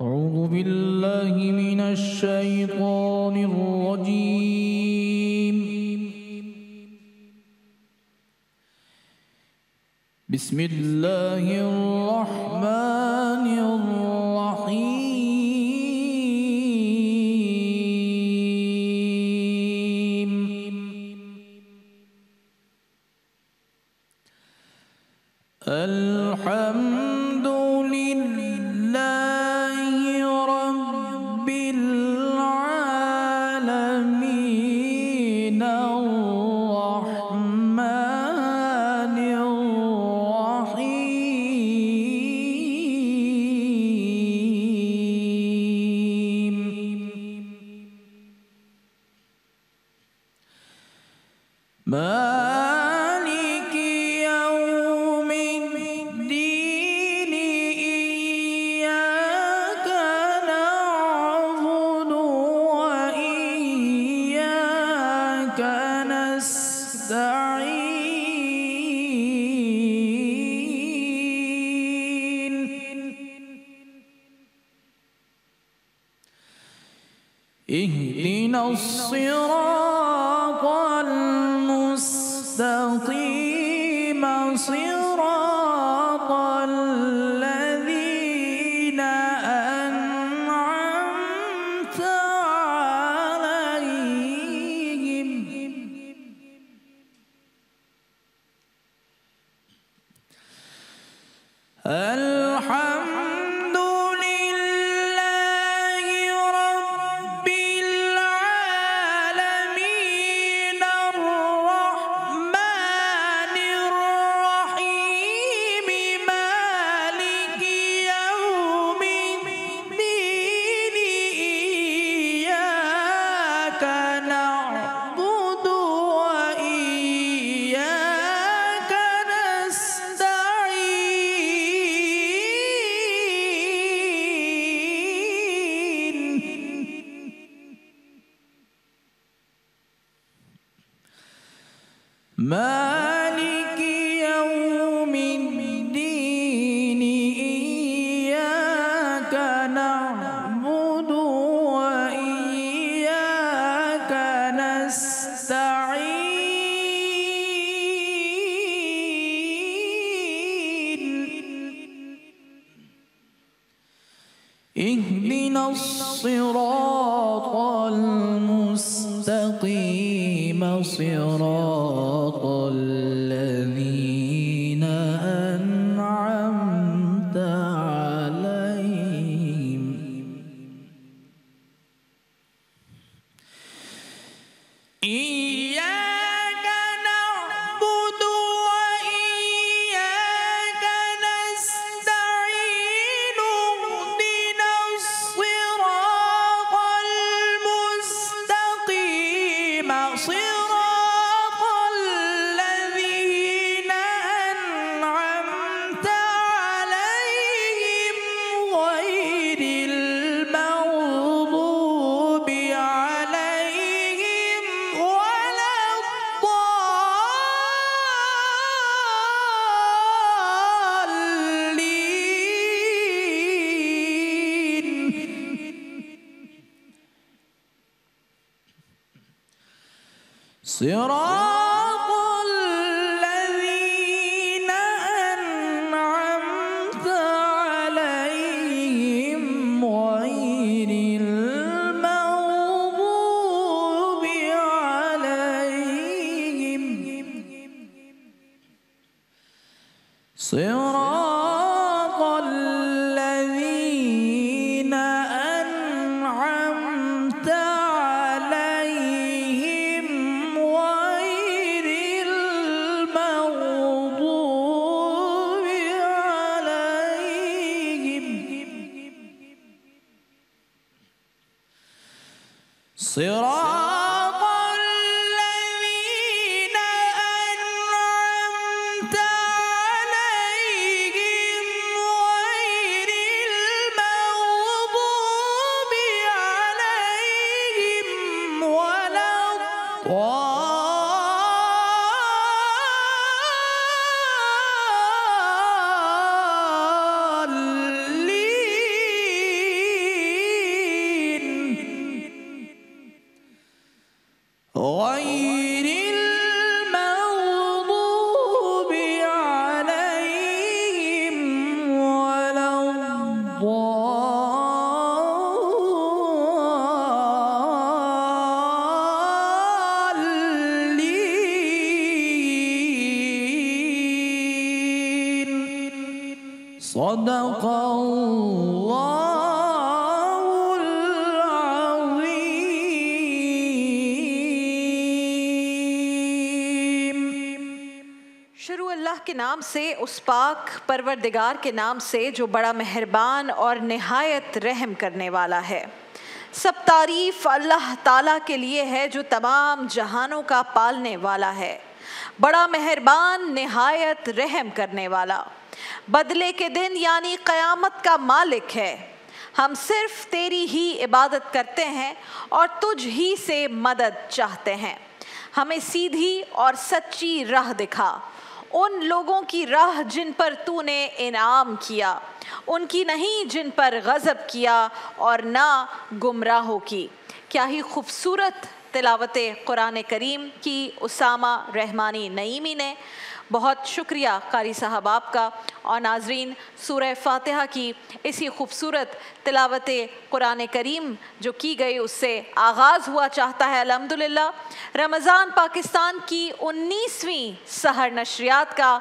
أعوذ بالله من الشيطان الرجيم. بسم الله الرحمن الرحيم. الحمد لله رب العالمين الرحمن الرحيم مالك يوم الدين إياك نعبد وإياك نستعين اهدنا الصراط المستقيم صراط الذين أنعمت عليهم الحمد لله رب العالمين الرحمن الرحيم مالك يوم الدين إياك نعبد وإياك نستعين مالك يوم الدين إياك نعبد وإياك نستعين اهدنا الصراط المستقيم صراط الذين أنعمت عليهم إياك نعبد وإياك نستعين اهدنا الصراط المستقيم صراط الذين أنعمت عليهم غير المغضوب عليهم ولا الضالين صراط الذين أنعمت عليهم غير المغضوب عليهم صراط الذين أنعمت عليهم غير المغضوب عليهم صراط الذين أنعمت عليهم غير المغضوب عليهم صدق اللہ العظیم۔ شروع اللہ کے نام سے، اس پاک پروردگار کے نام سے جو بڑا مہربان اور نہایت رحم کرنے والا ہے۔ سب تعریف اللہ تعالیٰ کے لیے ہے جو تمام جہانوں کا پالنے والا ہے، بڑا مہربان نہایت رحم کرنے والا، بدلے کے دن یعنی قیامت کا مالک ہے۔ ہم صرف تیری ہی عبادت کرتے ہیں اور تجھ ہی سے مدد چاہتے ہیں۔ ہمیں سیدھی اور سچی راہ دکھا، ان لوگوں کی راہ جن پر تو نے انعام کیا، ان کی نہیں جن پر غضب کیا اور نہ گمراہوں کی۔ کیا ہی خوبصورت تلاوت قرآن کریم کی اسامہ رحمانی نعیمی نے۔ بہت شکریہ قاری صاحب آپ کا۔ اور ناظرین، سورہ فاتحہ کی اسی خوبصورت تلاوت قرآن کریم جو کی گئی اس سے آغاز ہوا چاہتا ہے الحمدللہ رمضان پاکستان کی 19ویں سحر نشریات کا۔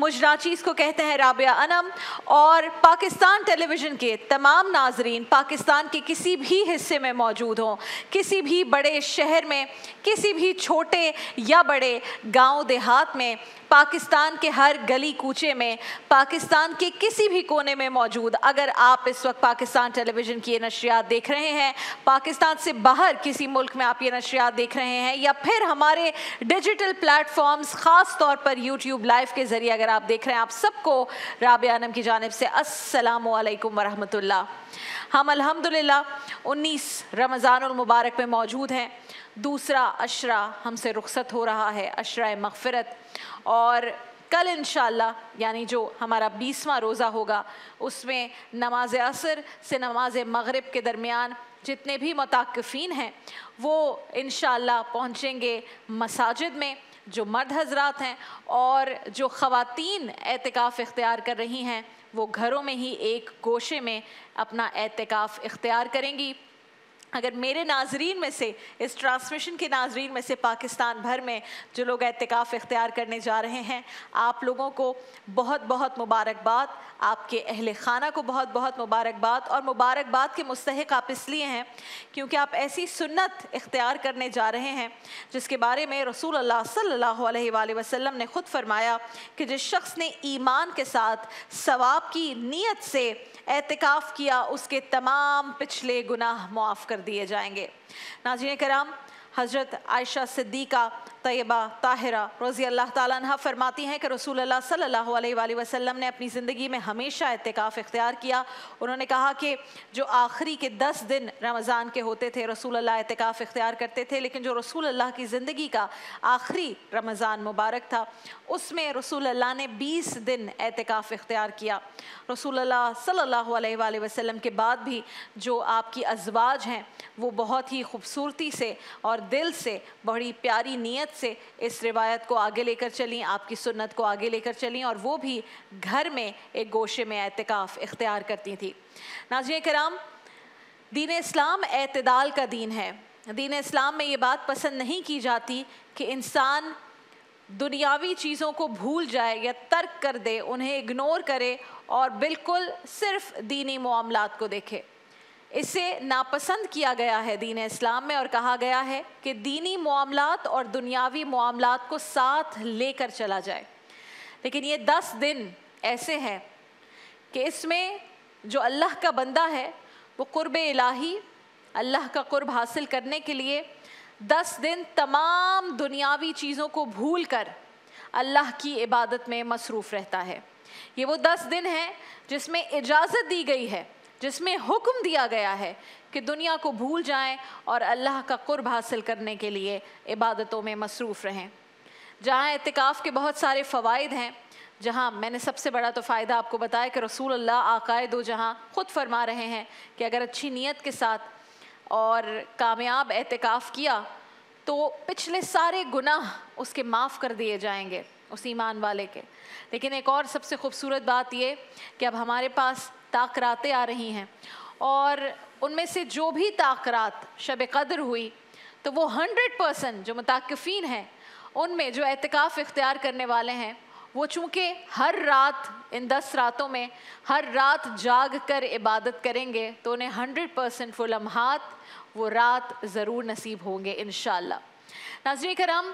مجھ ناچیز کو کہتے ہیں رابعہ انم، اور پاکستان ٹیلی ویژن کے تمام ناظرین پاکستان کے کسی بھی حصے میں موجود ہوں، کسی بھی بڑے شہر میں، کسی بھی چھوٹے یا بڑے گاؤں دیہات میں، پاکستان کے ہر گلی کوچے میں، پاکستان کے کسی بھی کونے میں موجود، اگر آپ اس وقت پاکستان ٹیلی ویژن کی یہ نشریات دیکھ رہے ہیں، پاکستان سے باہر کسی ملک میں آپ یہ نشریات دیکھ رہے ہیں، یا پھر ہمارے ڈیجیٹل پلیٹ فارمز خاص طور پر یوٹیوب لائیو کے ذریعے اگر آپ دیکھ رہے ہیں، آپ سب کو رابعہ انم کی جانب سے السلام علیکم ورحمۃ اللہ۔ ہم الحمدللہ 19 رمضان المبارک میں موجود ہیں۔ دوسرا عشرہ ہم سے رخصت ہو رہا ہے، عشرہ مغفرت، اور کل انشاءاللہ یعنی جو ہمارا 20واں روزہ ہوگا اس میں نماز عصر سے نماز مغرب کے درمیان جتنے بھی متعاکفین ہیں وہ انشاءاللہ پہنچیں گے مساجد میں، جو مرد حضرات ہیں، اور جو خواتین اعتکاف اختیار کر رہی ہیں وہ گھروں میں ہی ایک گوشے میں اپنا اعتکاف اختیار کریں گی۔ اگر میرے ناظرین میں سے، اس ٹرانسمیشن کے ناظرین میں سے پاکستان بھر میں جو لوگ اعتکاف اختیار کرنے جا رہے ہیں، آپ لوگوں کو بہت بہت مبارکباد، آپ کے اہل خانہ کو بہت بہت مبارکباد، اور مبارکباد کے مستحق آپ اس لیے ہیں کیونکہ آپ ایسی سنت اختیار کرنے جا رہے ہیں جس کے بارے میں رسول اللہ صلی اللہ علیہ وآلہ وسلم نے خود فرمایا کہ جس شخص نے ایمان کے ساتھ ثواب کی نیت سے اعتکاف کیا اس کے تمام پچھلے گناہ معاف کر دیے جائیں گے۔ ناظرین کرام، حضرت عائشہ صدیقہ طیبہ طاہرہ رضی اللہ تعالیٰ عنہ فرماتی ہیں کہ رسول اللہ صلی اللہ علیہ وآلہ وسلم نے اپنی زندگی میں ہمیشہ اعتکاف اختیار کیا۔ انہوں نے کہا کہ جو آخری کے 10 دن رمضان کے ہوتے تھے رسول اللہ اعتکاف اختیار کرتے تھے، لیکن جو رسول اللہ کی زندگی کا آخری رمضان مبارک تھا اس میں رسول اللہ نے 20 دن اعتکاف اختیار کیا۔ رسول اللہ صلی اللہ علیہ وآلہ وسلم کے بعد بھی جو آپ کی ازواج ہیں وہ بہت ہی خوبصورتی سے اور دل سے، بڑی پیاری نیت سے اس روایت کو آگے لے کر چلیں، آپ کی سنت کو آگے لے کر چلیں، اور وہ بھی گھر میں ایک گوشے میں اعتکاف اختیار کرتی تھی۔ ناظرین کرام، دین اسلام اعتدال کا دین ہے۔ دین اسلام میں یہ بات پسند نہیں کی جاتی کہ انسان دنیاوی چیزوں کو بھول جائے یا ترک کر دے، انہیں اگنور کرے اور بالکل صرف دینی معاملات کو دیکھے۔ اسے ناپسند کیا گیا ہے دین اسلام میں، اور کہا گیا ہے کہ دینی معاملات اور دنیاوی معاملات کو ساتھ لے کر چلا جائے۔ لیکن یہ 10 دن ایسے ہیں کہ اس میں جو اللہ کا بندہ ہے وہ قرب الہی، اللہ کا قرب حاصل کرنے کے لیے 10 دن تمام دنیاوی چیزوں کو بھول کر اللہ کی عبادت میں مصروف رہتا ہے۔ یہ وہ 10 دن ہیں جس میں اجازت دی گئی ہے، جس میں حکم دیا گیا ہے کہ دنیا کو بھول جائیں اور اللہ کا قرب حاصل کرنے کے لیے عبادتوں میں مصروف رہیں۔ جہاں اعتکاف کے بہت سارے فوائد ہیں، جہاں میں نے سب سے بڑا تو فائدہ آپ کو بتایا کہ رسول اللہ آقائے دو جہاں خود فرما رہے ہیں کہ اگر اچھی نیت کے ساتھ اور کامیاب اعتکاف کیا تو پچھلے سارے گناہ اس کے معاف کر دیے جائیں گے اس ایمان والے کے۔ لیکن ایک اور سب سے خوبصورت بات یہ کہ اب ہمارے پاس تاخراتیں آ رہی ہیں، اور ان میں سے جو بھی تاخرات شب قدر ہوئی تو وہ 100% جو متعاکفین ہیں ان میں جو اعتکاف اختیار کرنے والے ہیں وہ چونکہ ہر رات ان 10 راتوں میں ہر رات جاگ کر عبادت کریں گے تو انہیں 100% وہ لمحات وہ رات ضرور نصیب ہوں گے انشاءاللہ۔ ناظرین کرام،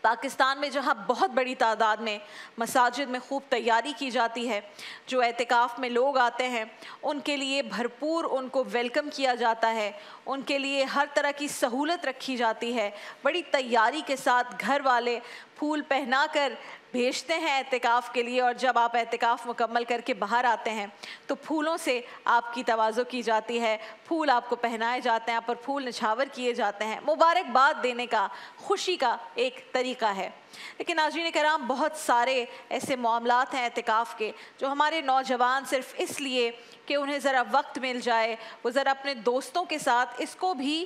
پاکستان میں جہاں بہت بڑی تعداد میں مساجد میں خوب تیاری کی جاتی ہے، جو اعتکاف میں لوگ آتے ہیں ان کے لیے بھرپور ان کو ویلکم کیا جاتا ہے، ان کے لیے ہر طرح کی سہولت رکھی جاتی ہے، بڑی تیاری کے ساتھ گھر والے پھول پہنا کر بھیجتے ہیں اعتکاف کے لیے، اور جب آپ اعتکاف مکمل کر کے باہر آتے ہیں تو پھولوں سے آپ کی تواضع کی جاتی ہے، پھول آپ کو پہنائے جاتے ہیں، آپ پر پھول نچھاور کیے جاتے ہیں، مبارکباد دینے کا، خوشی کا ایک طریقہ ہے۔ لیکن ناظرین کرام، بہت سارے ایسے معاملات ہیں اعتکاف کے جو ہمارے نوجوان صرف اس لیے کہ انہیں ذرا وقت مل جائے، وہ ذرا اپنے دوستوں کے ساتھ اس کو بھی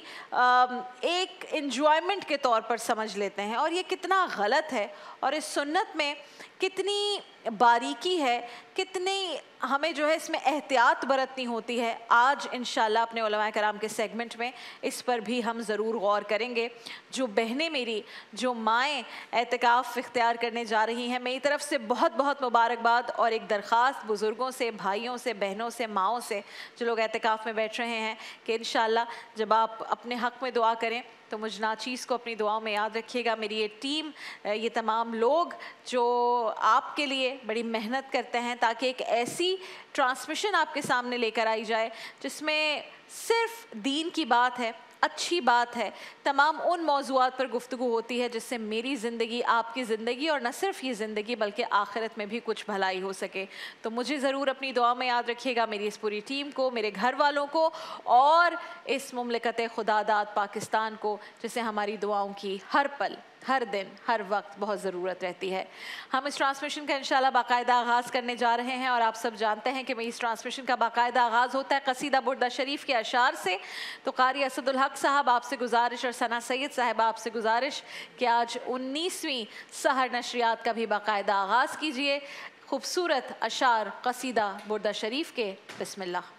ایک انجوائمنٹ کے طور پر سمجھ لیتے ہیں، اور یہ کتنا غلط ہے، اور اس سنت میں کتنی باریکی ہے، کتنی ہمیں جو ہے اس میں احتیاط برتنی ہوتی ہے۔ آج انشاءاللہ اپنے علماء کرام کے سیگمنٹ میں اس پر بھی ہم ضرور غور کریں گے۔ جو بہنیں میری، جو مائیں اعتکاف اختیار کرنے جا رہی ہیں، میری طرف سے بہت بہت مبارکباد، اور ایک درخواست بزرگوں سے، بھائیوں سے، بہنوں سے، ماؤں سے جو لوگ اعتکاف میں بیٹھ رہے ہیں کہ انشاءاللہ جب آپ اپنے حق میں دعا کریں تو مجھ ناچیز کو اپنی دعاؤں میں یاد رکھیے گا۔ میری یہ ٹیم، یہ تمام لوگ جو آپ کے لیے بڑی محنت کرتے ہیں تاکہ ایک ایسی ٹرانسمیشن آپ کے سامنے لے کر آئی جائے جس میں صرف دین کی بات ہے، اچھی بات ہے، تمام ان موضوعات پر گفتگو ہوتی ہے جس سے میری زندگی، آپ کی زندگی، اور نہ صرف یہ زندگی بلکہ آخرت میں بھی کچھ بھلائی ہو سکے۔ تو مجھے ضرور اپنی دعا میں یاد رکھیے گا، میری اس پوری ٹیم کو، میرے گھر والوں کو، اور اس مملکت خدا داد پاکستان کو، جسے ہماری دعاؤں کی ہر پل، ہر دن، ہر وقت بہت ضرورت رہتی ہے۔ ہم اس ٹرانسمیشن کا انشاءاللہ باقاعدہ آغاز کرنے جا رہے ہیں، اور آپ سب جانتے ہیں کہ میں اس ٹرانسمیشن کا باقاعدہ آغاز ہوتا ہے قصیدہ بردہ شریف کے اشعار سے۔ تو قاری اسد الحق صاحب آپ سے گزارش، اور ثنا سید صاحبہ آپ سے گزارش کہ آج 19ویں سحر نشریات کا بھی باقاعدہ آغاز کیجئے خوبصورت اشعار قصیدہ بردہ شریف کے۔ بسم اللہ۔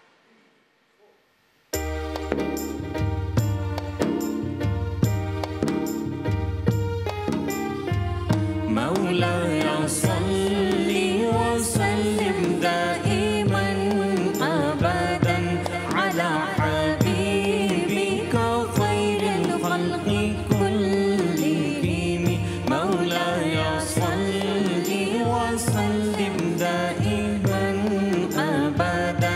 مولاي صل وسلم دائما أبدا على حبيبك خير الخلق كلهم مولاي صل وسلم دائما أبدا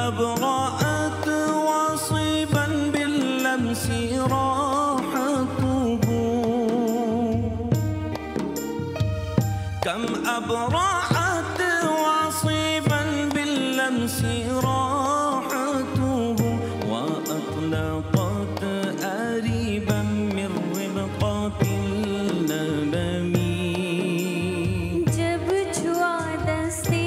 أبرأت وصيبا باللمس راحته كم أبرأت وصيبا باللمس راحته وأطلقت أريبا من ربقة اللبم جب چھوا دستے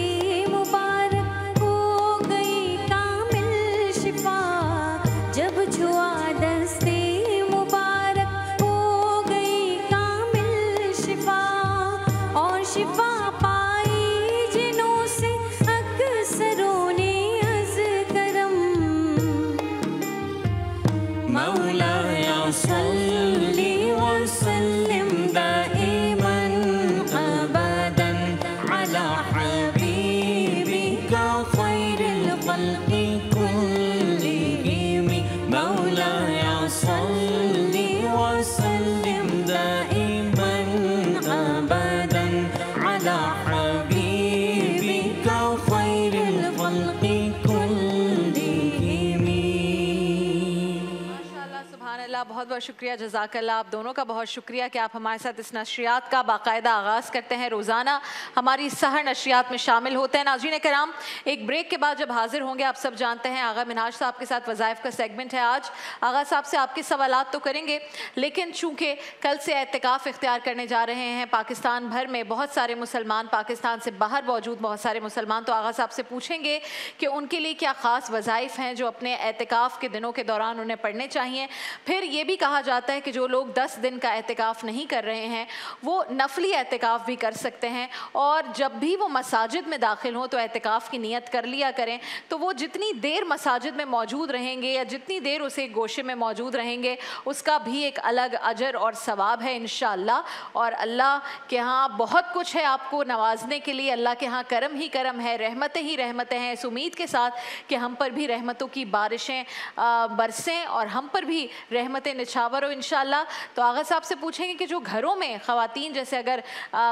مبارک ہو گئی کامل شفا جب چھوا دستے مبارک ہو گئی کامل شفا اور شفا پائی جنوں سے اکثروں نے از کرم مولاي صل وسلم دائما أبدا على حبيبك خير الخلق كلهم مولاي صل وسلم دائما أبدا على حبيبك خير الخلق كلهم ماشاءاللہ سبحان اللہ، بہت بہت شکریہ، جزاک اللہ آپ دونوں کا بہت شکریہ کہ آپ ہمارے ساتھ اس نشریات کا باقاعدہ آغاز کرتے ہیں، روزانہ ہماری سحر نشریات میں شامل ہوتے ہیں۔ ناظرین کرام، ایک بریک کے بعد جب حاضر ہوں گے، آپ سب جانتے ہیں آغا منہاج صاحب کے ساتھ وظائف کا سیگمنٹ ہے آج، آغا صاحب سے آپ کے سوالات تو کریں گے، لیکن چونکہ کل سے اعتکاف اختیار کرنے جا رہے ہیں پاکستان بھر میں بہت سارے مسلمان، پاکستان سے باہر موجود بہت سارے مسلمان، تو آغا صاحب سے پوچھیں گے کہ ان کے لیے کیا خاص وظائف ہیں جو اپنے اعتکاف کے دنوں کے دوران انہیں پڑھنے چاہیے۔ پھر یہ بھی کہا جاتا ہے کہ جو لوگ 10 دن کا اعتکاف نہیں کر رہے ہیں وہ نفلی اعتکاف بھی کر سکتے ہیں، اور جب بھی وہ مساجد میں داخل ہوں تو اعتکاف کی نیت کر لیا کریں، تو وہ جتنی دیر مساجد میں موجود رہیں گے یا جتنی دیر اسے گوشے میں موجود رہیں گے اس کا بھی ایک الگ اجر اور ثواب ہے انشاءاللہ، اور اللہ کے ہاں بہت کچھ ہے آپ کو نوازنے کے لیے، اللہ کے ہاں کرم ہی کرم ہے، رحمتیں ہی رحمتیں ہیں، اس امید کے ساتھ کہ ہم پر بھی رحمتوں کی بارشیں برسیں اور ہم پر بھی رحمتیں نچھاور ہو انشاءاللہ۔ تو آغا صاحب سے پوچھیں گے کہ جو گھروں میں خواتین جیسے اگر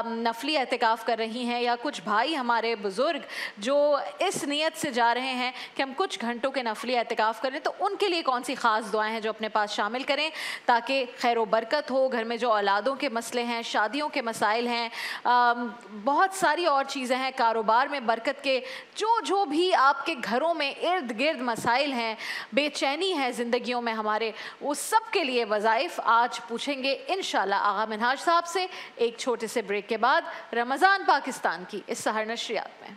نفلی اعتکاف کر رہی ہیں یا کچھ بھائی ہمارے بزرگ جو اس نیت سے جا رہے ہیں کہ ہم کچھ گھنٹوں کے نفلی اعتکاف کریں، تو ان کے لیے کون سی خاص دعائیں ہیں جو اپنے پاس شامل کریں تاکہ خیر و برکت ہو، گھر میں جو اولادوں کے مسئلے ہیں، شادیوں کے مسائل ہیں، بہت ساری اور چیزیں ہیں، کاروبار میں برکت کے جو بھی آپ کے گھروں میں ارد گرد مسائل ہیں، بے چینی ہے زندگیوں میں ہمارے، اس سب کے لیے وظائف آج پوچھیں گے انشاءاللہ آغا منہاج صاحب سے ایک چھوٹے سے بریک کے بعد رمضان پاکستان کی اس سحر نشریات میں۔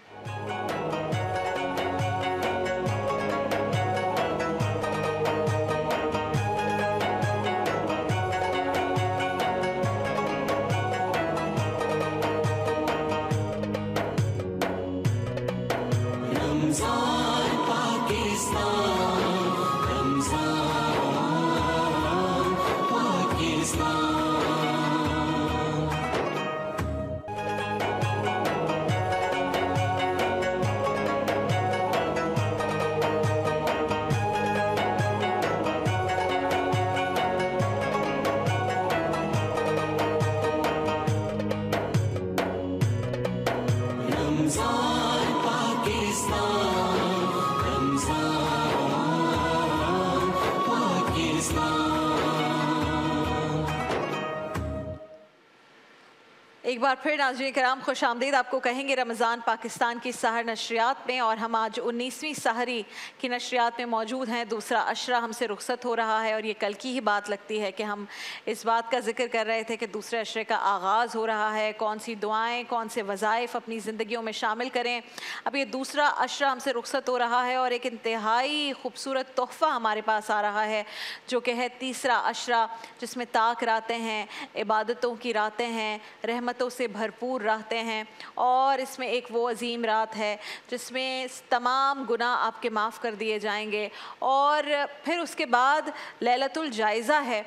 ایک بار پھر ناظرین کرام خوش آمدید آپ کو کہیں گے رمضان پاکستان کی سحر نشریات میں، اور ہم آج 19ویں سحری کی نشریات میں موجود ہیں۔ دوسرا عشرہ ہم سے رخصت ہو رہا ہے، اور یہ کل کی ہی بات لگتی ہے کہ ہم اس بات کا ذکر کر رہے تھے کہ دوسرے عشرے کا آغاز ہو رہا ہے، کون سی دعائیں کون سے وظائف اپنی زندگیوں میں شامل کریں۔ اب یہ دوسرا عشرہ ہم سے رخصت ہو رہا ہے اور ایک انتہائی خوبصورت تحفہ ہمارے پاس آ رہا ہے جو کہ ہے تیسرا عشرہ، جس میں طاق راتیں ہیں، عبادتوں کی راتیں ہیں، رحمتوں سے بھرپور راتیں ہیں، اور اس میں ایک وہ عظیم رات ہے جس میں تمام گناہ آپ کے معاف کر دیے جائیں گے، اور پھر اس کے بعد لیلۃ الجائزہ ہے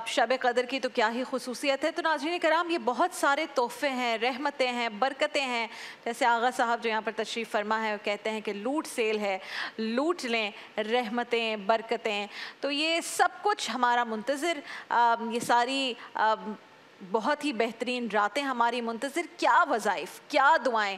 شب قدر کی، تو کیا ہی خصوصیت ہے۔ تو ناظرین کرام یہ بہت سارے تحفے ہیں، رحمتیں ہیں، برکتیں ہیں، جیسے آغا صاحب جو یہاں پر تشریف فرما ہے وہ کہتے ہیں کہ لوٹ سیل ہے، لوٹ لیں رحمتیں برکتیں، تو یہ سب کچھ ہمارا منتظر، یہ ساری بہت ہی بہترین راتیں ہماری منتظر، کیا وظائف، کیا دعائیں،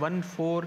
14,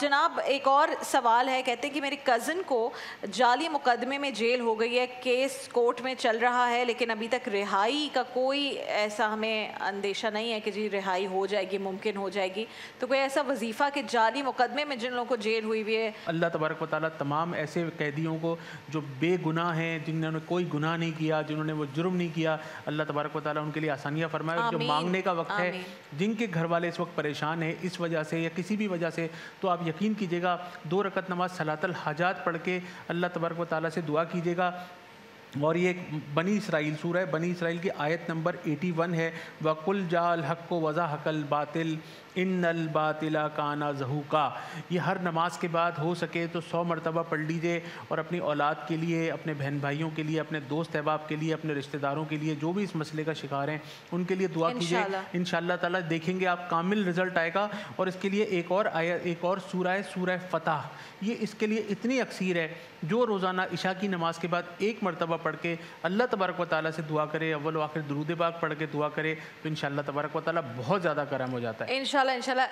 جناب ایک اور سوال ہے، کہتے ہیں کہ میری کزن کو جعلی مقدمے میں جیل ہو گئی ہے، کیس کورٹ میں چل رہا ہے لیکن ابھی تک رہائی کا کوئی ایسا ہمیں اندیشہ نہیں ہے کہ جی رہائی ہو جائے گی، ممکن ہو جائے گی، تو کوئی ایسا وظیفہ کہ جعلی مقدمے میں جن لوگوں کو جیل ہوئی ہوئی ہے؟ اللہ تبارک و تعالیٰ تمام ایسے قیدیوں کو جو بے گناہ ہیں، جنہوں نے کوئی گناہ نہیں کیا، جنہوں نے وہ جرم نہیں کیا، اللہ تبارک و تعالیٰ ان کے لیے آسانیاں فرمائے، اور جو مانگنے کا وقت ہے، جن کے گھر والے اس وقت پریشان ہیں اس وجہ سے یا کسی بھی وجہ سے، تو آپ یقین کیجئے گا 2 رکعت نماز صلاۃ الحاجات پڑھ کے اللہ تبارک و تعالیٰ سے دعا کیجئے گا. اور یہ بنی اسرائیل سورہ بنی اسرائیل کی آیت نمبر 81 ہے، وَقُلْ جَاءَ الْحَقُّ وَزَهَقَ الْبَاطِلُ اِنَّ الْبَاطِلَ كَانَ زَهُوقًا. یہ ہر نماز کے بعد ہو سکے تو 100 مرتبہ پڑھ لیجئے، اور اپنی اولاد کے لیے، اپنے بہن بھائیوں کے لیے، اپنے دوست احباب کے لیے، اپنے رشتہ داروں کے لیے جو بھی اس مسئلے کا شکار ہیں ان کے لیے دعا کیجئے. انشاءاللہ تعالیٰ دیکھیں گے آپ کامل رزلٹ آئے گا. اور اس کے لیے ایک اور سورہ ہے، سورہ فتح. یہ اس کے لیے اتنی اکثیر ہے، جو روزانہ عشاء کی نماز کے بعد 1 مرتبہ پڑھ کے اللہ تبارک و تعالیٰ سے دعا کرے، اول و آخر درود پاک پڑھ کے دعا کرے، تو انشاءاللہ تبارک و تعالیٰ بہت زیادہ کرم ہو جاتا ہے. انشاءاللہ.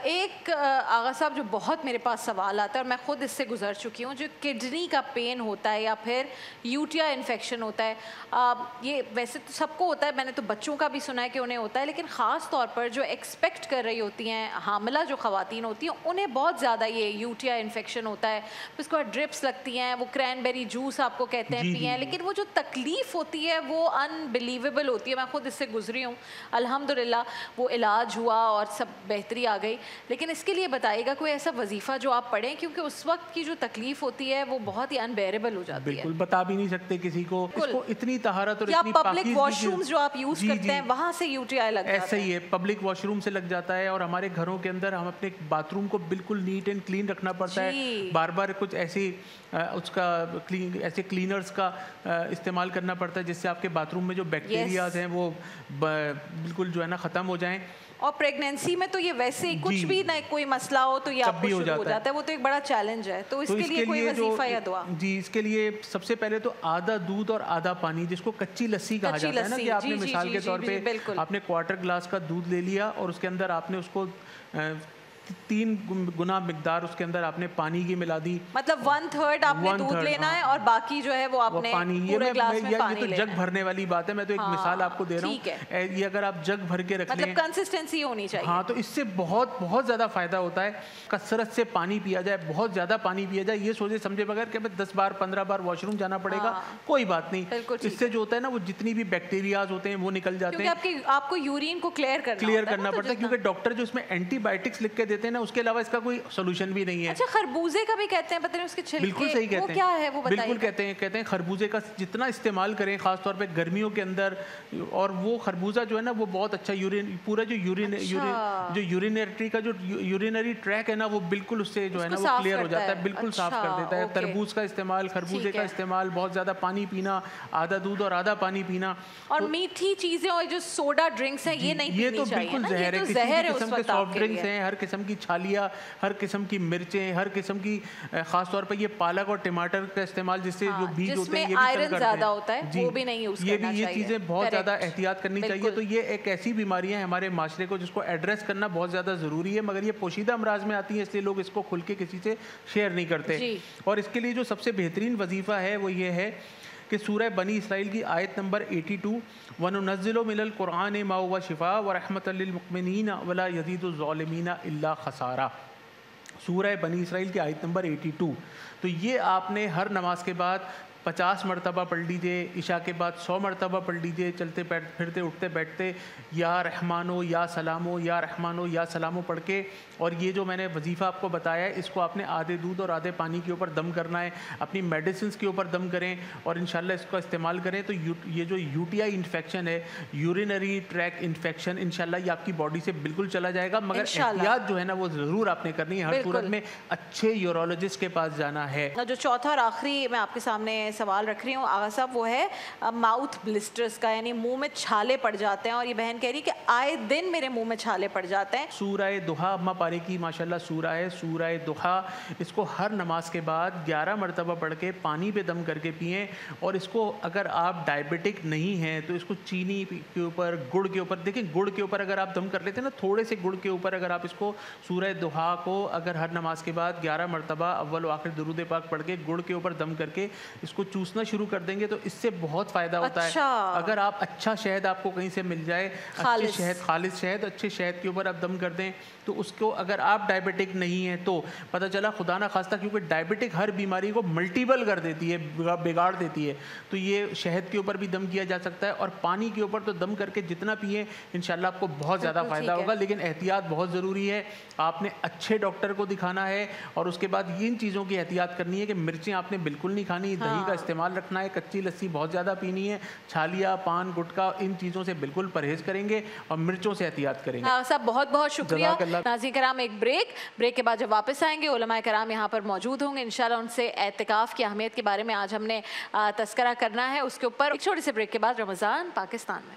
ایک آغا صاحب جو بہت میرے پاس سوال آتا ہے اور میں خود اس سے گزر چکی ہوں، جو کڈنی کا پین ہوتا ہے یا پھر یوٹیا انفیکشن ہوتا ہے، یہ ویسے تو سب کو ہوتا ہے، میں نے تو بچوں کا بھی سنا ہے کہ انہیں ہوتا ہے، لیکن خاص طور پر جو ایکسپیکٹ کر رہی ہوتی ہیں، حاملہ جو خواتین ہوتی ہیں، انہیں بہت زیادہ یہ یوٹیا انفیکشن ہوتا ہے. اس کو ڈرپس لگتی ہیں، وہ کرینبیری جوس آپ کو کہتے ہیں پئیں، لیکن وہ جو تکلیف ہوتی ہے وہ انبلیویبل ہوتی ہے. میں خود اس سے گزری ہوں، الحمدللہ وہ علاج ہوا اور سب بہتری آ گئی. لیکن اس کے لیے بتائیے گا کوئی ایسا وظیفہ جو آپ پڑھیں، کیونکہ اس وقت کی جو تکلیف ہوتی ہے وہ بہت ہی انبیئریبل ہو جاتی ہے. بالکل بتا بھی نہیں سکتے کسی کو. اس کو اتنی طہارت اور یا اتنی پبلک پاکیزگی واش رومز جو آپ یوز کرتے ہیں وہاں سے یوٹیائی لگ جاتا ہے. ایسا ہی ہے، پبلک واش روم سے لگ جاتا ہے. اور ہمارے گھروں کے اندر ہم اپنے باتھ روم کو بالکل نیٹ اینڈ کلین رکھنا پڑتا ہے. بار بار کچھ ایسی اس کا ایسے کلینرز کا استعمال کرنا پڑتا ہے جس سے آپ کے باتھ روم میں جو بیکٹیریاز ہیں وہ بالکل جو ہے نا ختم ہو جائیں. اور پریگنینسی میں تو یہ ویسے ہی کچھ بھی نہ کوئی مسئلہ ہو تو یہ آپ کو شروع ہو جاتا ہے، وہ تو ایک بڑا چیلنج ہے. تو اس کے لیے کوئی وظیفہ یا دعا؟ جی، اس کے لیے سب سے پہلے تو آدھا دودھ اور آدھا پانی، جس کو کچی لسی کہا جاتا ہے نا، کہ آپ نے مثال کے طور پہ آپ نے کوارٹر گلاس کا دودھ لے لیا اور اس کے اندر آپ نے اس کو 3 گنا مقدار اس کے اندر آپ نے پانی کی ملا دی. مطلب 1/3 آپ نے دودھ لینا ہے اور باقی جو ہے وہ آپ نے پورے گلاس میں پانی لینا ہے. یہ تو جگ بھرنے والی بات ہے، میں تو ایک مثال آپ کو دے رہا ہوں. یہ اگر آپ جگ بھر کے رکھ لیں، مطلب کنسسٹنسی ہونی چاہیے. ہاں، تو اس سے بہت بہت زیادہ فائدہ ہوتا ہے. کثرت سے پانی پیا جائے، بہت زیادہ پانی پیا جائے. یہ سوچے سمجھے بغیر کہ 10 بار 15 بار واش روم جانا پڑے گا، کوئی بات نہیں. اس سے جو ہوتا ہے نا، وہ جتنی بھی بیکٹیریاز ہوتے ہیں وہ نکل جاتے ہیں. کیونکہ آپ کو یورین کو کلیئر کرنا پڑتا ہے، کیونکہ ڈاکٹر جو اس میں اینٹی بایوٹکس لکھ کے دیتے ہیں نا، اس کے علاوہ اس کا کوئی سولوشن بھی نہیں ہے. اچھا، خربوزے کا بھی کہتے ہیں، پتہ نہیں اس کے چھلکے، بالکل صحیح کہتے ہیں، کیا ہے وہ بتائیے. بالکل کہتے ہیں خربوزے کا جتنا استعمال کریں، خاص طور پہ گرمیوں کے اندر. اور وہ خربوزہ جو ہے نا، وہ بہت اچھا پورا جو یورینری کا جو یورینری ٹریک ہے نا، وہ بالکل اس سے جو ہے نا وہ کلیئر ہو جاتا ہے، بالکل صاف کر دیتا ہے. تربوز کا استعمال، خربوزے کا استعمال، بہت زیادہ پانی پینا، آدھا دودھ اور آدھا پانی پینا. اور میٹھی چیزیں اور جو سوڈا ڈرنکس ہیں یہ نہیں پینی چاہیے. یہ تو بالکل زہر ہے. کسی بھی قسم کے سافٹ ڈرنکس ہیں، ہر قسم کی چھالیاں، ہر قسم کی مرچیں، ہر قسم کی، خاص طور پہ یہ پالک اور ٹماٹر کا استعمال، جس سے جو بیج ہوتے ہیں یہ بھی آئرن زیادہ ہوتا ہے، وہ بھی نہیں یوز کرنا چاہیے. یہ چیزیں بہت زیادہ احتیاط کرنی چاہیے. تو یہ ایک ایسی بیماریاں ہیں ہمارے معاشرے کو جس کو ایڈریس کرنا بہت زیادہ ضروری ہے، مگر یہ پوشیدہ امراض میں آتی ہیں، اس لیے لوگ اس کو کھل کے کسی سے شیئر نہیں کرتے. اور اس کے لیے جو سب سے بہترین وظیفہ ہے وہ یہ ہے کہ سورہ بنی اسرائیل کی آیت نمبر 82، وَنُنَزِّلُ مِنَ الْقُرْآنِ مَا هُوَ شِفَاءٌ وَرَحْمَةٌ لِّلْمُؤْمِنِينَ وَلَا يَزِيدُ الظَّالِمِينَ إِلَّا خَسَارًا. سورہ بنی اسرائیل کی آیت نمبر 82. تو یہ آپ نے ہر نماز کے بعد 50 مرتبہ پڑھ لیجئے، عشاء کے بعد 100 مرتبہ پڑھ لیجئے، چلتے پھرتے اٹھتے بیٹھتے یا رحمانو یا سلامو یا رحمانو یا سلامو پڑھ کے. اور یہ جو میں نے وظیفہ آپ کو بتایا ہے، اس کو آپ نے آدھے دودھ اور آدھے پانی کے اوپر دم کرنا ہے، اپنی میڈیسنز کے اوپر دم کریں اور انشاءاللہ اس کا استعمال کریں. تو یہ جو یو ٹی آئی انفیکشن ہے، یورینری ٹریک انفیکشن، انشاءاللہ یہ آپ کی باڈی سے بالکل چلا جائے گا. مگر احتیاط جو ہے نا وہ ضرور آپ نے کرنی ہے. ہر صورت میں اچھے یورولوجسٹ کے پاس جانا ہے. جو چوتھا اور آخری میں آپ کے سامنے سوال رکھ رہی ہوں آغا صاحب، وہ ہے ماؤتھ بلسٹرز کا، یعنی منہ میں چھالے پڑ جاتے ہیں، اور یہ بہن کہہ رہی کہ آئے دن میرے منہ میں چھالے پڑ جاتے ہیں۔ سورہ دحا اماں پارے کی ماشاءاللہ سورہ ہے، سورہ دحا، اس کو ہر نماز کے بعد 11 مرتبہ پڑھ کے پانی پہ دم کر کے پئیں، اور اس کو اگر آپ ڈائبٹک نہیں ہیں تو اس کو چینی کے اوپر، گڑ کے اوپر، دیکھیں گڑ کے اوپر اگر آپ دم کر لیتے ہیں نا، تھوڑے سے گڑ کے اوپر اگر آپ اس کو سورہ دحا کو اگر ہر نماز کے بعد 11 مرتبہ اول و آخر درود پاک پڑھ کے گڑ کے اوپر دم کر کے اس کو چوسنا شروع کر دیں گے تو اس سے بہت فائدہ ہوتا ہے۔ اگر آپ اچھا شہد آپ کو کہیں سے مل جائے، اچھے شہد، خالص شہد، اچھے شہد کے اوپر آپ دم کر دیں تو اس کو، اگر آپ ڈائبٹک نہیں ہیں تو پتہ چلا خدا نہ خواستہ، کیونکہ ڈائبٹک ہر بیماری کو ملٹیپل کر دیتی ہے، بگاڑ دیتی ہے، تو یہ شہد کے اوپر بھی دم کیا جا سکتا ہے، اور پانی کے اوپر تو دم کر کے جتنا پیئیں انشاءاللہ آپ کو بہت زیادہ فائدہ ہوگا، لیکن احتیاط بہت ضروری ہے۔ آپ نے اچھے ڈاکٹر کو دکھانا ہے، اور اس کے بعد ان چیزوں کی احتیاط کرنی ہے کہ مرچیں آپ نے بالکل نہیں کھانی، دہی کا استعمال رکھنا ہے، کچی لسی بہت زیادہ پینی ہے، چھالیا، پان، گٹکا، ان چیزوں سے بالکل پرہیز کریں گے اور مرچوں سے احتیاط کریں گے۔ صاحب بہت بہت شکریہ۔ ناظرین کرام، ایک بریک کے بعد جب واپس آئیں گے علماء کرام یہاں پر موجود ہوں گے، انشاءاللہ ان سے اعتکاف کی اہمیت کے بارے میں آج ہم نے تذکرہ کرنا ہے، اس کے اوپر ایک چھوٹے سے بریک کے بعد رمضان پاکستان میں۔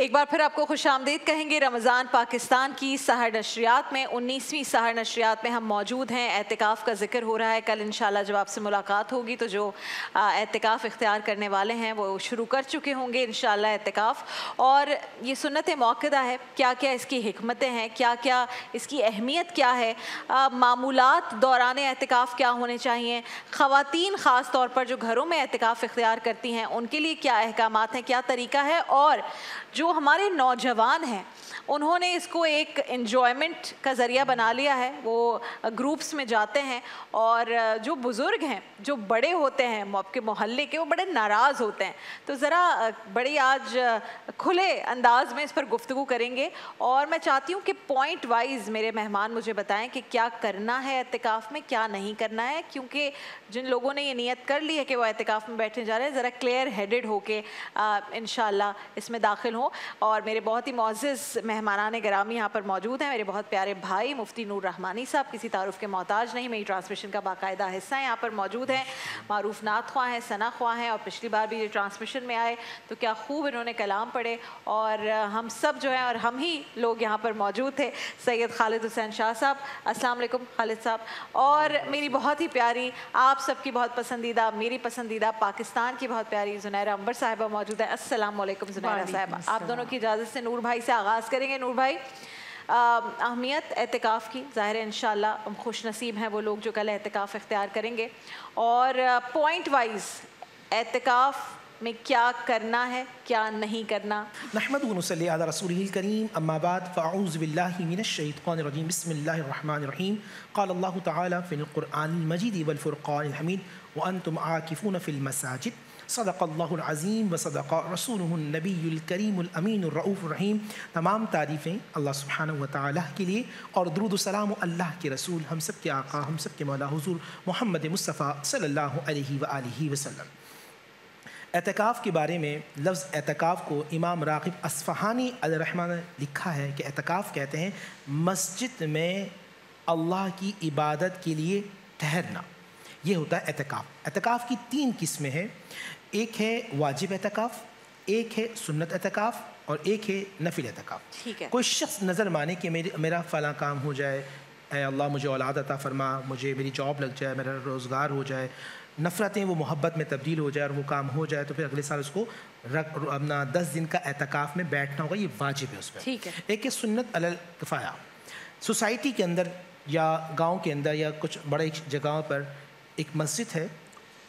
ایک بار پھر آپ کو خوش آمدید کہیں گے رمضان پاکستان کی سحر نشریات میں۔ 19ویں سحر نشریات میں ہم موجود ہیں، اعتکاف کا ذکر ہو رہا ہے۔ کل انشاءاللہ جب آپ سے ملاقات ہوگی تو جو اعتکاف اختیار کرنے والے ہیں وہ شروع کر چکے ہوں گے انشاءاللہ اعتکاف، اور یہ سنت موقدہ ہے، کیا کیا اس کی حکمتیں ہیں، کیا کیا اس کی اہمیت کیا ہے، معمولات دوران اعتکاف کیا ہونے چاہیے، خواتین خاص طور پر جو گھروں میں اعتکاف اختیار کرتی ہیں ان کے لیے کیا احکامات ہیں، کیا طریقہ ہے، اور جو ہمارے نوجوان ہیں انہوں نے اس کو ایک انجوائمنٹ کا ذریعہ بنا لیا ہے، وہ گروپس میں جاتے ہیں، اور جو بزرگ ہیں، جو بڑے ہوتے ہیں آپ کے محلے کے، وہ بڑے ناراض ہوتے ہیں۔ تو ذرا بڑی آج کھلے انداز میں اس پر گفتگو کریں گے، اور میں چاہتی ہوں کہ پوائنٹ وائز میرے مہمان مجھے بتائیں کہ کیا کرنا ہے اعتکاف میں، کیا نہیں کرنا ہے، کیونکہ جن لوگوں نے یہ نیت کر لی ہے کہ وہ اعتکاف میں بیٹھنے جا رہے ہیں، ذرا کلیئر ہیڈڈ ہو کے انشاءاللہ اس میں داخل ہوں۔ اور میرے بہت ہی معزز مہمانان گرامی یہاں پر موجود ہیں، میرے بہت پیارے بھائی مفتی نور رحمانی صاحب، کسی تعارف کے محتاج نہیں، میری ٹرانسمیشن کا باقاعدہ حصہ ہیں، یہاں پر موجود ہیں، معروف نعت خواہ ہیں، ثنا خواہ ہیں، اور پچھلی بار بھی یہ ٹرانسمیشن میں آئے تو کیا خوب انہوں نے کلام پڑھے، اور ہم سب جو ہیں اور ہم ہی لوگ یہاں پر موجود تھے، سید خالد حسین شاہ صاحب، السلام علیکم خالد صاحب، اور میری بہت ہی پیاری، آپ سب کی بہت پسندیدہ، میری پسندیدہ، پاکستان کی بہت پیاری زنیرہ عنبر صاحبہ موجود ہے۔ السلام علیکم زنیرہ صاحبہ۔ آپ دونوں کی اجازت سے نور بھائی سے آغاز کریں گے۔ نور بھائی، اہمیت اعتکاف کی، ظاہر ہے انشاءاللہ خوش نصیب ہیں وہ لوگ جو کل اعتکاف اختیار کریں گے، اور پوائنٹ وائز اعتکاف میں کیا کرنا ہے، کیا نہیں کرنا۔ نحمد و نصلی علی رسولہ الکریم، اما بعد فاعوذ باللہ من الشیطان الرجیم، بسم اللہ الرحمن الرحیم۔ قال اللہ تعالی فی القرآن المجید والفرقان الحمید وانتم عاکفون فی المساجد، صدق اللہ العظیم وصدق رسولہ النبی الکریم الامین الرؤوف الرحیم۔ تمام تعریفیں اللہ سبحانہ و تعالیٰ کے لیے، اور درود و سلام اللہ کے رسول، ہم سب کے آقا، ہم سب کے مولا حضور محمد مصطفیٰ صلی اللہ علیہ وآلہ وسلم۔ اعتکاف کے بارے میں لفظ اعتکاف کو امام راغب اصفہانی علیہ الرحمہ نے لکھا ہے کہ اعتکاف کہتے ہیں مسجد میں اللہ کی عبادت کے لیے ٹھہرنا، یہ ہوتا ہے اعتکاف۔ اعتکاف کی 3 قسمیں ہیں، ایک ہے واجب اعتکاف، ایک ہے سنت اعتکاف، اور ایک ہے نفل اعتکاف۔ ٹھیک ہے۔ کوئی شخص نظر مانے کہ میرا فلاں کام ہو جائے، اے اللہ مجھے اولاد عطا فرما، مجھے میری جاب لگ جائے، میرا روزگار ہو جائے، نفرتیں وہ محبت میں تبدیل ہو جائے اور وہ کام ہو جائے، تو پھر اگلے سال اس کو اپنا 10 دن کا اعتکاف میں بیٹھنا ہوگا، یہ واجب ہے اس پہ. ٹھیک ہے. ایک ہے سنت علی الکفایہ. سوسائٹی کے اندر یا گاؤں کے اندر یا کچھ بڑے جگہوں پر ایک مسجد ہے،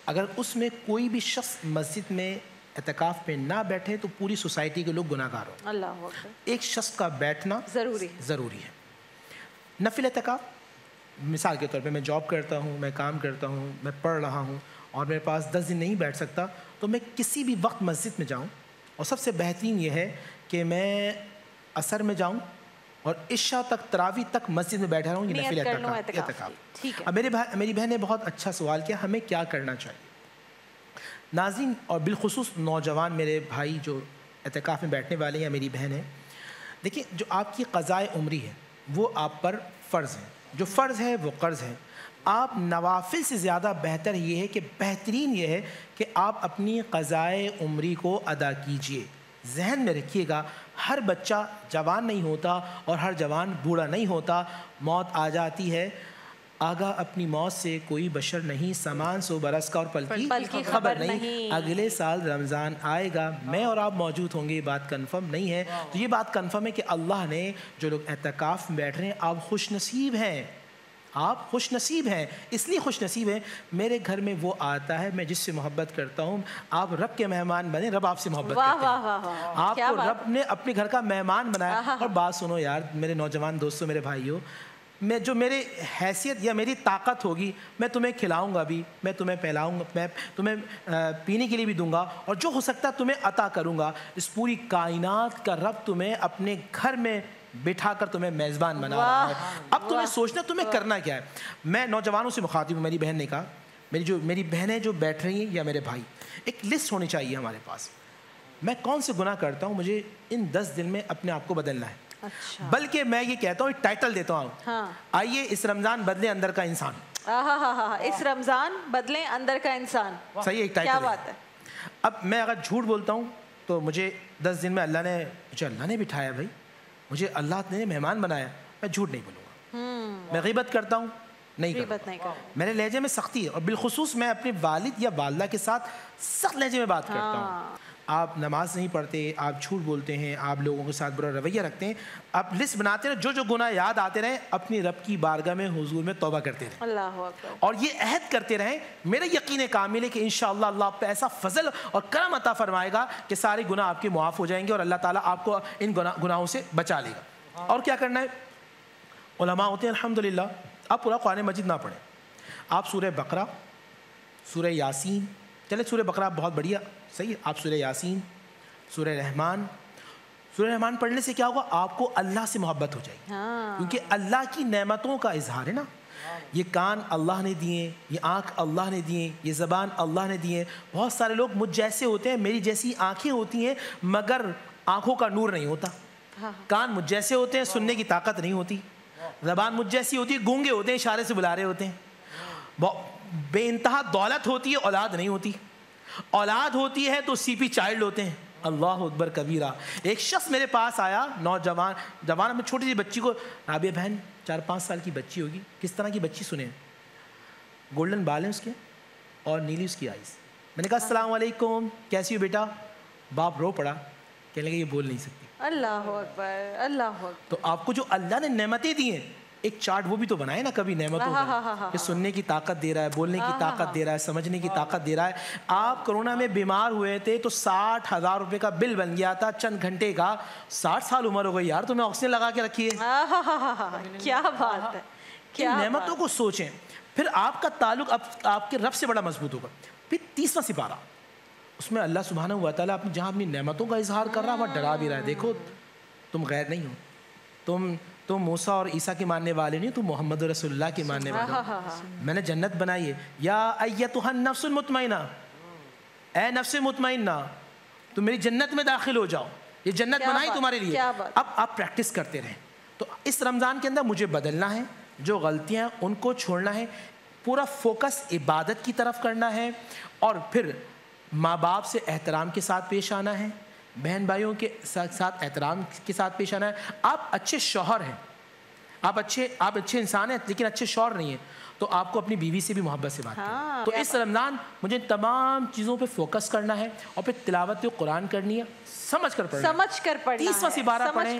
اگر اس میں کوئی بھی شخص مسجد میں اعتکاف پہ نہ بیٹھے تو پوری سوسائٹی کے لوگ گناہ گار ہوں. اللہ اکبر. ایک شخص کا بیٹھنا ضروری ہے. نفل اعتکاف، مثال کے طور پہ میں جاب کرتا ہوں، میں کام کرتا ہوں، میں پڑھ رہا ہوں اور میرے پاس 10 دن نہیں بیٹھ سکتا، تو میں کسی بھی وقت مسجد میں جاؤں. اور سب سے بہترین یہ ہے کہ میں عصر میں جاؤں اور عشاء تک تراویح تک مسجد میں بیٹھا رہوں. یہ نفل اعتکاف. اب میری بہن نے بہت اچھا سوال کیا، ہمیں کیا کرنا چاہیے؟ ناظرین اور بالخصوص نوجوان میرے بھائی جو اعتکاف میں بیٹھنے والے ہیں یا میری بہن ہے، دیکھیں جو آپ کی قضائے عمری ہے وہ آپ پر فرض ہے، جو فرض ہے وہ قرض ہے. آپ نوافل سے زیادہ بہتر یہ ہے کہ بہترین یہ ہے کہ آپ اپنی قضائے عمری کو ادا کیجئے. ذہن میں رکھیے گا، ہر بچہ جوان نہیں ہوتا اور ہر جوان بوڑھا نہیں ہوتا. موت آ جاتی ہے. آگاہ اپنی موت سے کوئی بشر نہیں، سامان 100 برس کا اور پل کی خبر نہیں. اگلے سال رمضان آئے گا، میں اور آپ موجود ہوں گے، یہ بات کنفرم نہیں ہے. تو یہ بات کنفرم ہے کہ اللہ نے جو لوگ اعتکاف میں بیٹھ رہے ہیں، آپ خوش نصیب ہیں. آپ خوش نصیب ہیں. اس لیے خوش نصیب ہیں، میرے گھر میں وہ آتا ہے میں جس سے محبت کرتا ہوں. آپ رب کے مہمان بنے، رب آپ سے محبت کرتے ہیں. آپ کو رب نے اپنے گھر کا مہمان بنایا. اور بات سنو یار میرے نوجوان دوستوں، میرے بھائیوں، میں جو میری حیثیت یا میری طاقت ہوگی میں تمہیں کھلاؤں گا بھی، میں تمہیں پہلاؤں گا، میں تمہیں پینے کے لیے بھی دوں گا، اور جو ہو سکتا ہے تمہیں عطا کروں گا. اس پوری کائنات کا رب تمہیں اپنے گھر میں بٹھا کر تمہیں میزبان بنا رہا ہے. اب تمہیں سوچنا تمہیں کرنا کیا ہے. میں نوجوانوں سے مخاطب ہوں. میری بہن نے کہا، میری بہنیں جو بیٹھ رہی ہیں یا میرے بھائی، ایک لسٹ ہونی چاہیے ہمارے پاس. میں کون سے گناہ کرتا ہوں، مجھے ان 10 دن میں اپنے آپ کو بدلنا ہے. بلکہ میں یہ کہتا ہوں، ٹائٹل دیتا ہوں، آئیے اس رمضان بدلے اندر کا انسان. اس رمضان بدلے اندر کا انسان. صحیح، ایک ٹائٹل ہے. اب میں اگر جھوٹ بولتا ہوں تو مجھے 10 دن میں اللہ نے بٹھایا، بھائی مجھے اللہ نے مہمان بنایا، میں جھوٹ نہیں بولوں گا. میں غیبت کرتا ہوں، نہیں کرتا. میرے لہجے میں سختی ہے، اور بالخصوص میں اپنے والد یا والدہ کے ساتھ سخت لہجے میں بات کرتا ہوں. آپ نماز نہیں پڑھتے، آپ جھوٹ بولتے ہیں، آپ لوگوں کے ساتھ برا رویہ رکھتے ہیں. آپ لسٹ بناتے رہے، جو گناہ یاد آتے رہیں اپنی رب کی بارگاہ میں حضور میں توبہ کرتے رہیں. اللہ اکبر. اور یہ عہد کرتے رہیں. میرا یقین کامل ہے کہ انشاءاللہ اللہ آپ پہ ایسا فضل اور کرم عطا فرمائے گا کہ سارے گناہ آپ کے معاف ہو جائیں گے، اور اللہ تعالیٰ آپ کو ان گناہوں سے بچا لے گا. اور کیا کرنا ہے؟ علماء ہوتے ہیں الحمدللہ. آپ پورا قرآن مجید نہ پڑھیں، آپ سورہ بقرہ، سورہ یاسین، چلے سورہ بقرہ بہت بڑھیا، صحیح. آپ سورہ یاسین، سورہ رحمان پڑھنے سے کیا ہوگا؟ آپ کو اللہ سے محبت ہو جائے گی. کیونکہ اللہ کی نعمتوں کا اظہار ہے نا. یہ کان اللہ نے دیے، یہ آنکھ اللہ نے دیے، یہ زبان اللہ نے دیے. بہت سارے لوگ مجھ جیسے ہوتے ہیں، میری جیسی آنکھیں ہوتی ہیں مگر آنکھوں کا نور نہیں ہوتا. کان مجھ جیسے ہوتے ہیں، سننے کی طاقت نہیں ہوتی. زبان مجھ جیسی ہوتی ہے، گونگے ہوتے ہیں، اشارے سے بلا رہے ہوتے ہیں. بے انتہا دولت ہوتی ہے، اولاد نہیں ہوتی. اولاد ہوتی ہے تو سی پی چائلڈ ہوتے ہیں. اللہ اکبر کبیرہ. ایک شخص میرے پاس آیا، نوجوان، میں چھوٹی سی بچی کو، رابعہ بہن 4-5 سال کی بچی ہوگی. کس طرح کی بچی سنیں؟ گولڈن بال ہیں اس کے اور نیلی اس کی آئیز. میں نے کہا السلام علیکم، کیسی ہو بیٹا؟ باپ رو پڑا، کہنے لگا یہ بول نہیں سکتی. اللہ اکبر، اللہ اکبر. تو آپ کو جو اللہ نے نعمتیں دی ہیں، ایک چارٹ وہ بھی تو بنائے نا کبھی نعمتوں کا، کہ سننے کی طاقت دے رہا ہے، بولنے کی طاقت دے رہا ہے، سمجھنے کی طاقت دے رہا ہے. آپ کرونا میں بیمار ہوئے تھے تو 60,000 روپے کا بل بن گیا تھا چند گھنٹے کا. 60 سال عمر ہو گئی یار، تمہیں آکسیجن لگا کے رکھی ہے. کیا بات ہے. نعمتوں کو سوچیں. پھر آپ کا تعلق آپ کے رب سے بڑا مضبوط ہوگا. پھر 30واں سپارہ، اس میں اللہ سبحانہ و تعالیٰ جہاں اپنی نعمتوں کا اظہار کر رہا ہے وہاں ڈرا بھی رہا ہے. دیکھو تم غیر نہیں ہو، تم موسیٰ اور عیسیٰ کے ماننے والے نہیں، تم محمد رسول اللہ کے ماننے والے ہو. میں نے جنت بنائی ہے. یا ایتھا النفس المطمئنہ، اے نفس مطمئنہ تم میری جنت میں داخل ہو جاؤ. یہ جنت بنائی تمہارے لیے. اب آپ پریکٹس کرتے رہیں. تو اس رمضان کے اندر مجھے بدلنا ہے، جو غلطیاں ان کو چھوڑنا ہے، پورا فوکس عبادت کی طرف کرنا ہے، اور پھر ماں باپ سے احترام کے ساتھ پیش آنا ہے، بہن بھائیوں کے ساتھ احترام کے ساتھ پیش آنا ہے. آپ اچھے شوہر ہیں، آپ اچھے انسان ہیں لیکن اچھے شوہر نہیں ہیں، تو آپ کو اپنی بیوی سے بھی محبت سے بات کریں. تو اس رمضان مجھے تمام چیزوں پہ فوکس کرنا ہے اور پھر تلاوت قرآن کرنی ہے، سمجھ کر پڑھنا، 30واں سپارہ پڑھیں،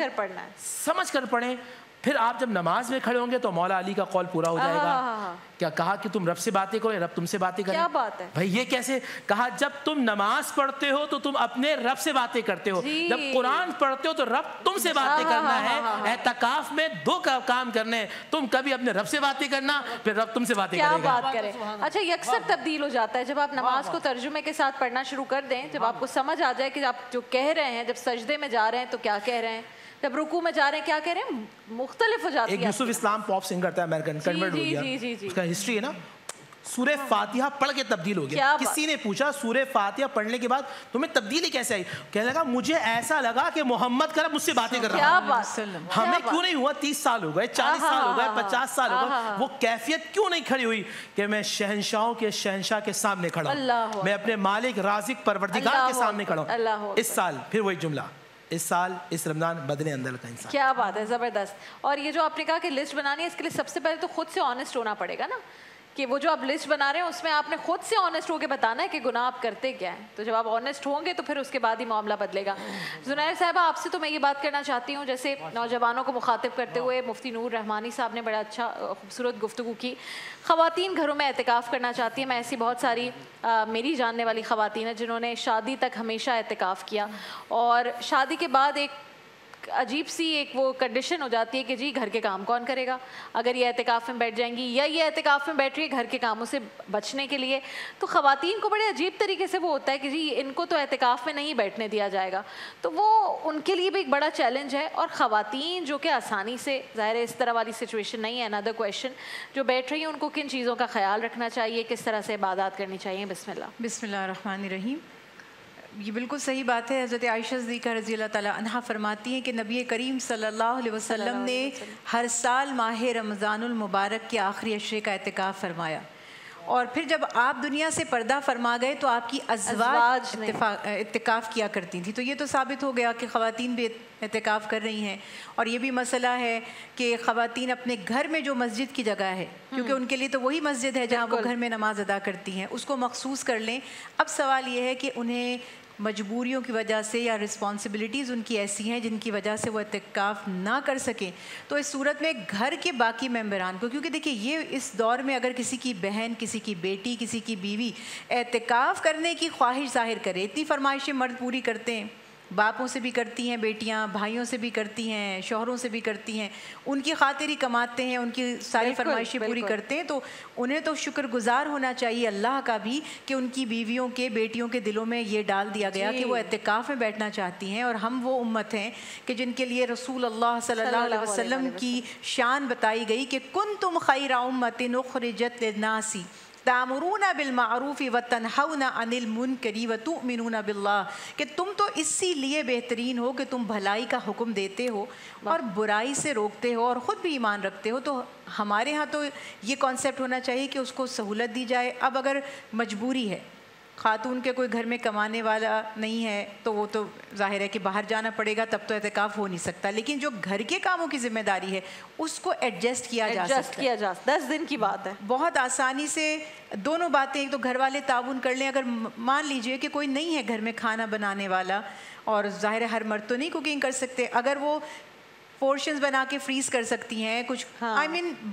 سمجھ کر پڑھیں. پھر آپ جب نماز میں کھڑے ہوں گے تو مولا علی کا قول پورا ہو جائے گا. کیا کہا کہ تم رب سے باتیں کرو، رب تم سے باتیں کریں. کیا بات ہے بھائی یہ کیسے کہا؟ جب تم نماز پڑھتے ہو تو تم اپنے رب سے باتیں کرتے ہو، جب قرآن پڑھتے ہو تو رب تم سے باتیں کرنا ہے. اعتکاف میں 2 کام کرنے ہیں، تم کبھی اپنے رب سے باتیں کرنا، پھر رب تم سے باتیں کرے گا. کیا بات کریں. اچھا یکسر تبدیل ہو جاتا ہے جب آپ نماز کو ترجمے کے ساتھ پڑھنا شروع کر دیں، جب آپ کو سمجھ آ جائے کہ آپ جو کہہ رہے ہیں، جب سجدے میں جا رہے ہیں تو کیا کہہ رہے ہیں، جب رکوع میں جا رہے ہیں کیا کہہ رہے ہیں، مختلف ہو جاتی ہے. ایک یوسف اسلام پاپ سنگر تھا امریکن، کنورٹ ہو گیا، اس کا ہسٹری ہے نا، سورہ فاتحہ پڑھ کے تبدیل ہو گیا. کسی نے پوچھا سورہ فاتحہ پڑھنے کے بعد تمہیں تبدیلی کیسے آئی؟ کہنے لگا مجھے ایسا لگا کہ محمد کا رب مجھ سے باتیں کر رہا ہے. ہمیں کیوں نہیں ہوا 30 سال ہو گئے، 40 سال ہو گئے، 50 سال ہو گئے، وہ کیفیت کیوں نہیں کھڑی ہوئی کہ میں شہنشاہوں کے شہنشاہ کے سامنے کھڑا ہوں، میں اپنے مالک رازق پروردگار کے سامنے کھڑا ہوں. اس سال پھر وہی جملہ، اس سال اس رمضان بدلے اندر کا انسان. کیا بات ہے، زبردست. اور یہ جو آپ نے کہا کہ لسٹ بنانی ہے، اس کے لیے سب سے پہلے تو خود سے آنیسٹ ہونا پڑے گا نا، کہ وہ جو آپ لسٹ بنا رہے ہیں اس میں آپ نے خود سے آنیسٹ ہو کے بتانا ہے کہ گناہ آپ کرتے کیا ہیں. تو جب آپ آنیسٹ ہوں گے تو پھر اس کے بعد ہی معاملہ بدلے گا. زنیر صاحبہ آپ سے تو میں یہ بات کرنا چاہتی ہوں، جیسے نوجوانوں کو مخاطب کرتے ہوئے مفتی نور رحمانی صاحب نے بڑا اچھا خوبصورت گفتگو کی. خواتین گھروں میں اعتکاف کرنا چاہتی ہیں. میں ایسی بہت ساری میری جاننے والی خواتین ہیں جنہوں نے شادی تک ہمیشہ اعتکاف کیا، اور شادی کے بعد ایک عجیب سی ایک وہ کنڈیشن ہو جاتی ہے کہ جی گھر کے کام کون کرے گا اگر یہ اعتکاف میں بیٹھ جائیں گی، یا یہ اعتکاف میں بیٹھ رہی ہے گھر کے کاموں سے بچنے کے لیے. تو خواتین کو بڑے عجیب طریقے سے وہ ہوتا ہے کہ جی ان کو تو اعتکاف میں نہیں بیٹھنے دیا جائے گا، تو وہ ان کے لیے بھی ایک بڑا چیلنج ہے. اور خواتین جو کہ آسانی سے، ظاہر ہے اس طرح والی سچویشن نہیں ہے، another question، جو بیٹھ رہی ہیں ان کو کن چیزوں کا خیال رکھنا چاہیے، کس طرح سے عبادات کرنی چاہیے؟ بسم اللہ. بسم اللہ الرحمن الرحیم. یہ بالکل صحیح بات ہے. حضرت عائشہ صدیقہ رضی اللہ تعالیٰ عنہا فرماتی ہیں کہ نبی کریم صلی اللہ علیہ وسلم نے ہر سال ماہ رمضان المبارک کے آخری عشرے کا اعتکاف فرمایا، اور پھر جب آپ دنیا سے پردہ فرما گئے تو آپ کی ازواج اعتکاف کیا کرتی تھیں. تو یہ تو ثابت ہو گیا کہ خواتین بھی اعتکاف کر رہی ہیں. اور یہ بھی مسئلہ ہے کہ خواتین اپنے گھر میں جو مسجد کی جگہ ہے، کیونکہ ان کے لیے تو وہی مسجد ہے جہاں وہ گھر میں نماز ادا کرتی ہیں، اس کو مخصوص کر لیں. اب سوال یہ ہے کہ انہیں مجبوریوں کی وجہ سے یا رسپانسبلٹیز ان کی ایسی ہیں جن کی وجہ سے وہ اعتکاف نہ کر سکیں، تو اس صورت میں گھر کے باقی ممبران کو، کیونکہ دیکھیں یہ اس دور میں اگر کسی کی بہن، کسی کی بیٹی، کسی کی بیوی اعتکاف کرنے کی خواہش ظاہر کرے، اتنی فرمائشیں مرد پوری کرتے ہیں، باپوں سے بھی کرتی ہیں بیٹیاں، بھائیوں سے بھی کرتی ہیں، شوہروں سے بھی کرتی ہیں، ان کی خاطر ہی کماتے ہیں، ان کی ساری فرمائشیں پوری کرتے ہیں. تو انہیں تو شکر گزار ہونا چاہیے اللہ کا بھی کہ ان کی بیویوں کے، بیٹیوں کے دلوں میں یہ ڈال دیا گیا کہ وہ اعتکاف میں بیٹھنا چاہتی ہیں. اور ہم وہ امت ہیں کہ جن کے لیے رسول اللہ صلی اللہ علیہ وسلم کی شان بتائی گئی کہ کنتم خیر امۃ اخرجت للناس تأمرون بالمعروف وتنہون عن المنکر وتؤمنون باللہ، کہ تم تو اسی لیے بہترین ہو کہ تم بھلائی کا حکم دیتے ہو اور برائی سے روکتے ہو اور خود بھی ایمان رکھتے ہو. تو ہمارے ہاں تو یہ کانسیپٹ ہونا چاہیے کہ اس کو سہولت دی جائے. اب اگر مجبوری ہے، خاتون کے کوئی گھر میں کمانے والا نہیں ہے تو وہ تو ظاہر ہے کہ باہر جانا پڑے گا، تب تو اعتکاف ہو نہیں سکتا. لیکن جو گھر کے کاموں کی ذمہ داری ہے اس کو ایڈجسٹ کیا جا سکتا ہے. 10 دن کی بات ہے، بہت آسانی سے دونوں باتیں. ایک تو گھر والے تعاون کر لیں. اگر مان لیجئے کہ کوئی نہیں ہے گھر میں کھانا بنانے والا، اور ظاہر ہے ہر مرد تو نہیں کوکنگ کر سکتے، اگر وہ پورشنز بنا کے فریز کر سکتی ہیں کچھ،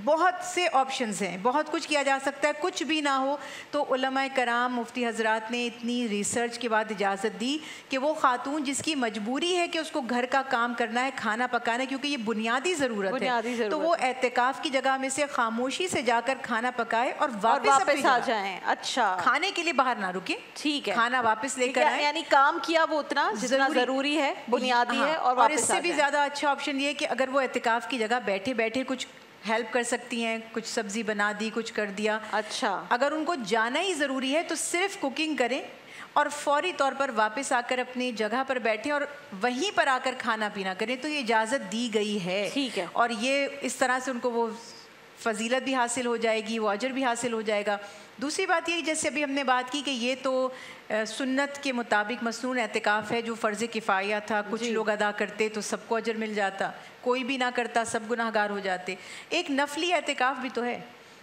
بہت سے آپشنز ہیں، بہت کچھ کیا جا سکتا ہے. کچھ بھی نہ ہو تو علماء کرام، مفتی حضرات نے اتنی ریسرچ کے بعد اجازت دی کہ وہ خاتون جس کی مجبوری ہے کہ اس کو گھر کا کام کرنا ہے، کھانا پکانا ہے، کیونکہ یہ بنیادی ضرورت ہے، تو وہ اعتکاف کی جگہ میں سے خاموشی سے جا کر کھانا پکائے اور واپس آ جائیں. اچھا، کھانے کے لیے باہر نہ رکے، ٹھیک ہے، کھانا واپس لے کر آئیں. یعنی کام کیا وہ اتنا جتنا ضروری ہے، بنیادی ہے. اور اس سے بھی زیادہ اچھا آپشن یہ کہ اگر وہ اعتکاف کی جگہ بیٹھے بیٹھے کچھ ہیلپ کر سکتی ہیں، کچھ سبزی بنا دی، کچھ کر دیا. اچھا، اگر ان کو جانا ہی ضروری ہے تو صرف کوکنگ کریں اور فوری طور پر واپس آ کر اپنی جگہ پر بیٹھیں اور وہیں پر آ کر کھانا پینا کریں. تو یہ اجازت دی گئی ہے. ٹھیک ہے. اور یہ اس طرح سے ان کو وہ فضیلت بھی حاصل ہو جائے گی، وہ اجر بھی حاصل ہو جائے گا۔ دوسری بات یہ جیسے ابھی ہم نے بات کی کہ یہ تو سنت کے مطابق مسنون اعتکاف ہے جو فرض کفایہ تھا، کچھ لوگ ادا کرتے تو سب کو اجر مل جاتا، کوئی بھی نہ کرتا سب گناہ گار ہو جاتے۔ ایک نفلی اعتکاف بھی تو ہے،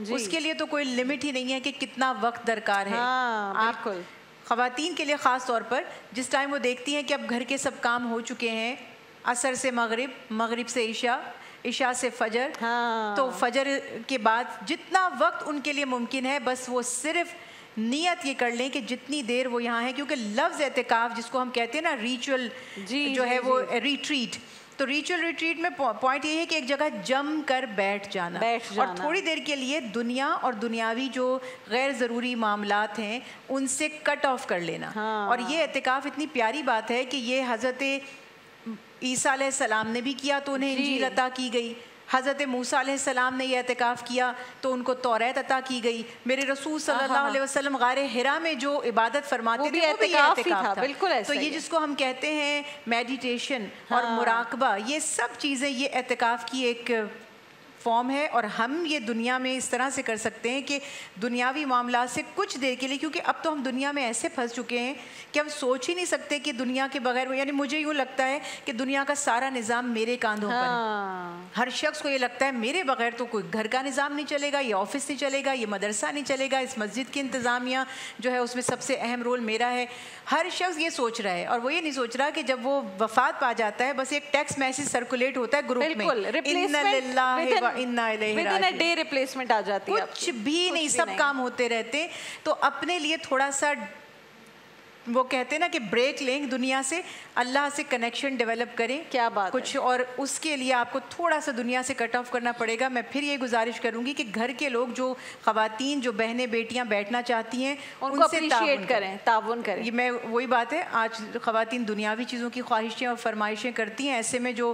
اس کے لیے تو کوئی لمٹ ہی نہیں ہے کہ کتنا وقت درکار ہے۔ آپ خواتین کے لیے خاص طور پر جس ٹائم وہ دیکھتی ہیں کہ اب گھر کے سب کام ہو چکے ہیں، عصر سے مغرب، مغرب سے عشاء، عشاء سے فجر، تو فجر کے بعد جتنا وقت ان کے لیے ممکن ہے بس وہ صرف نیت یہ کر لیں کہ جتنی دیر وہ یہاں ہیں، کیونکہ لفظ اعتکاف جس کو ہم کہتے ہیں نا ریچول جو ہے وہ ریٹریٹ، تو ریچول ریٹریٹ میں پوائنٹ یہ ہے کہ ایک جگہ جم کر بیٹھ جانا اور تھوڑی دیر کے لیے دنیا اور دنیاوی جو غیر ضروری معاملات ہیں ان سے کٹ آف کر لینا۔ اور یہ اعتکاف اتنی پیاری بات ہے کہ یہ حضرت عیسیٰ علیہ السلام نے بھی کیا تو انہیں انجیل عطا کی گئی، حضرت موسیٰ علیہ السلام نے یہ اعتکاف کیا تو ان کو توریت عطا کی گئی، میرے رسول صلی اللہ علیہ وسلم غار حرا میں جو عبادت فرماتے تھے وہ بھی یہ اعتکاف تھا۔ بالکل ایسا تو یہ جس کو ہم کہتے ہیں میڈیٹیشن اور مراقبہ، یہ سب چیزیں یہ اعتکاف کی ایک فارم ہے، اور ہم یہ دنیا میں اس طرح سے کر سکتے ہیں کہ دنیاوی معاملات سے کچھ دیر کے لیے، کیونکہ اب تو ہم دنیا میں ایسے پھنس چکے ہیں کہ ہم سوچ ہی نہیں سکتے کہ دنیا کے بغیر، یعنی مجھے یوں لگتا ہے کہ دنیا کا سارا نظام میرے کاندھوں پر ہے۔ ہر شخص کو یہ لگتا ہے میرے بغیر تو کوئی گھر کا نظام نہیں چلے گا، یہ آفس نہیں چلے گا، یہ مدرسہ نہیں چلے گا، اس مسجد کی انتظامیہ جو ہے اس میں سب سے اہم رول میرا ہے۔ ہر شخص یہ سوچ رہا ہے، اور وہ یہ نہیں سوچ رہا کہ جب وہ وفات پا جاتا ہے بس ایک ٹیکسٹ میسج سرکولیٹ ہوتا ہے گروپ میں، اِنَّ لِلَّهِ وَإِنَّا إِلَيْهِ راجعون، ڈے ریپلیسمنٹ آ جاتی ہے، کچھ بھی نہیں، سب کام ہوتے رہتے۔ تو اپنے لیے تھوڑا سا وہ کہتے ہیں نا کہ بریک لیں دنیا سے، اللہ سے کنیکشن ڈیولپ کریں، کیا بات کچھ، اور اس کے لیے آپ کو تھوڑا سا دنیا سے کٹ آف کرنا پڑے گا۔ میں پھر یہ گزارش کروں گی کہ گھر کے لوگ جو خواتین جو بہنیں بیٹیاں بیٹھنا چاہتی ہیں ان کو اپریشیٹ کریں، تعاون کریں۔ یہ میں وہی بات ہے، آج خواتین دنیاوی چیزوں کی خواہشیں اور فرمائشیں کرتی ہیں، ایسے میں جو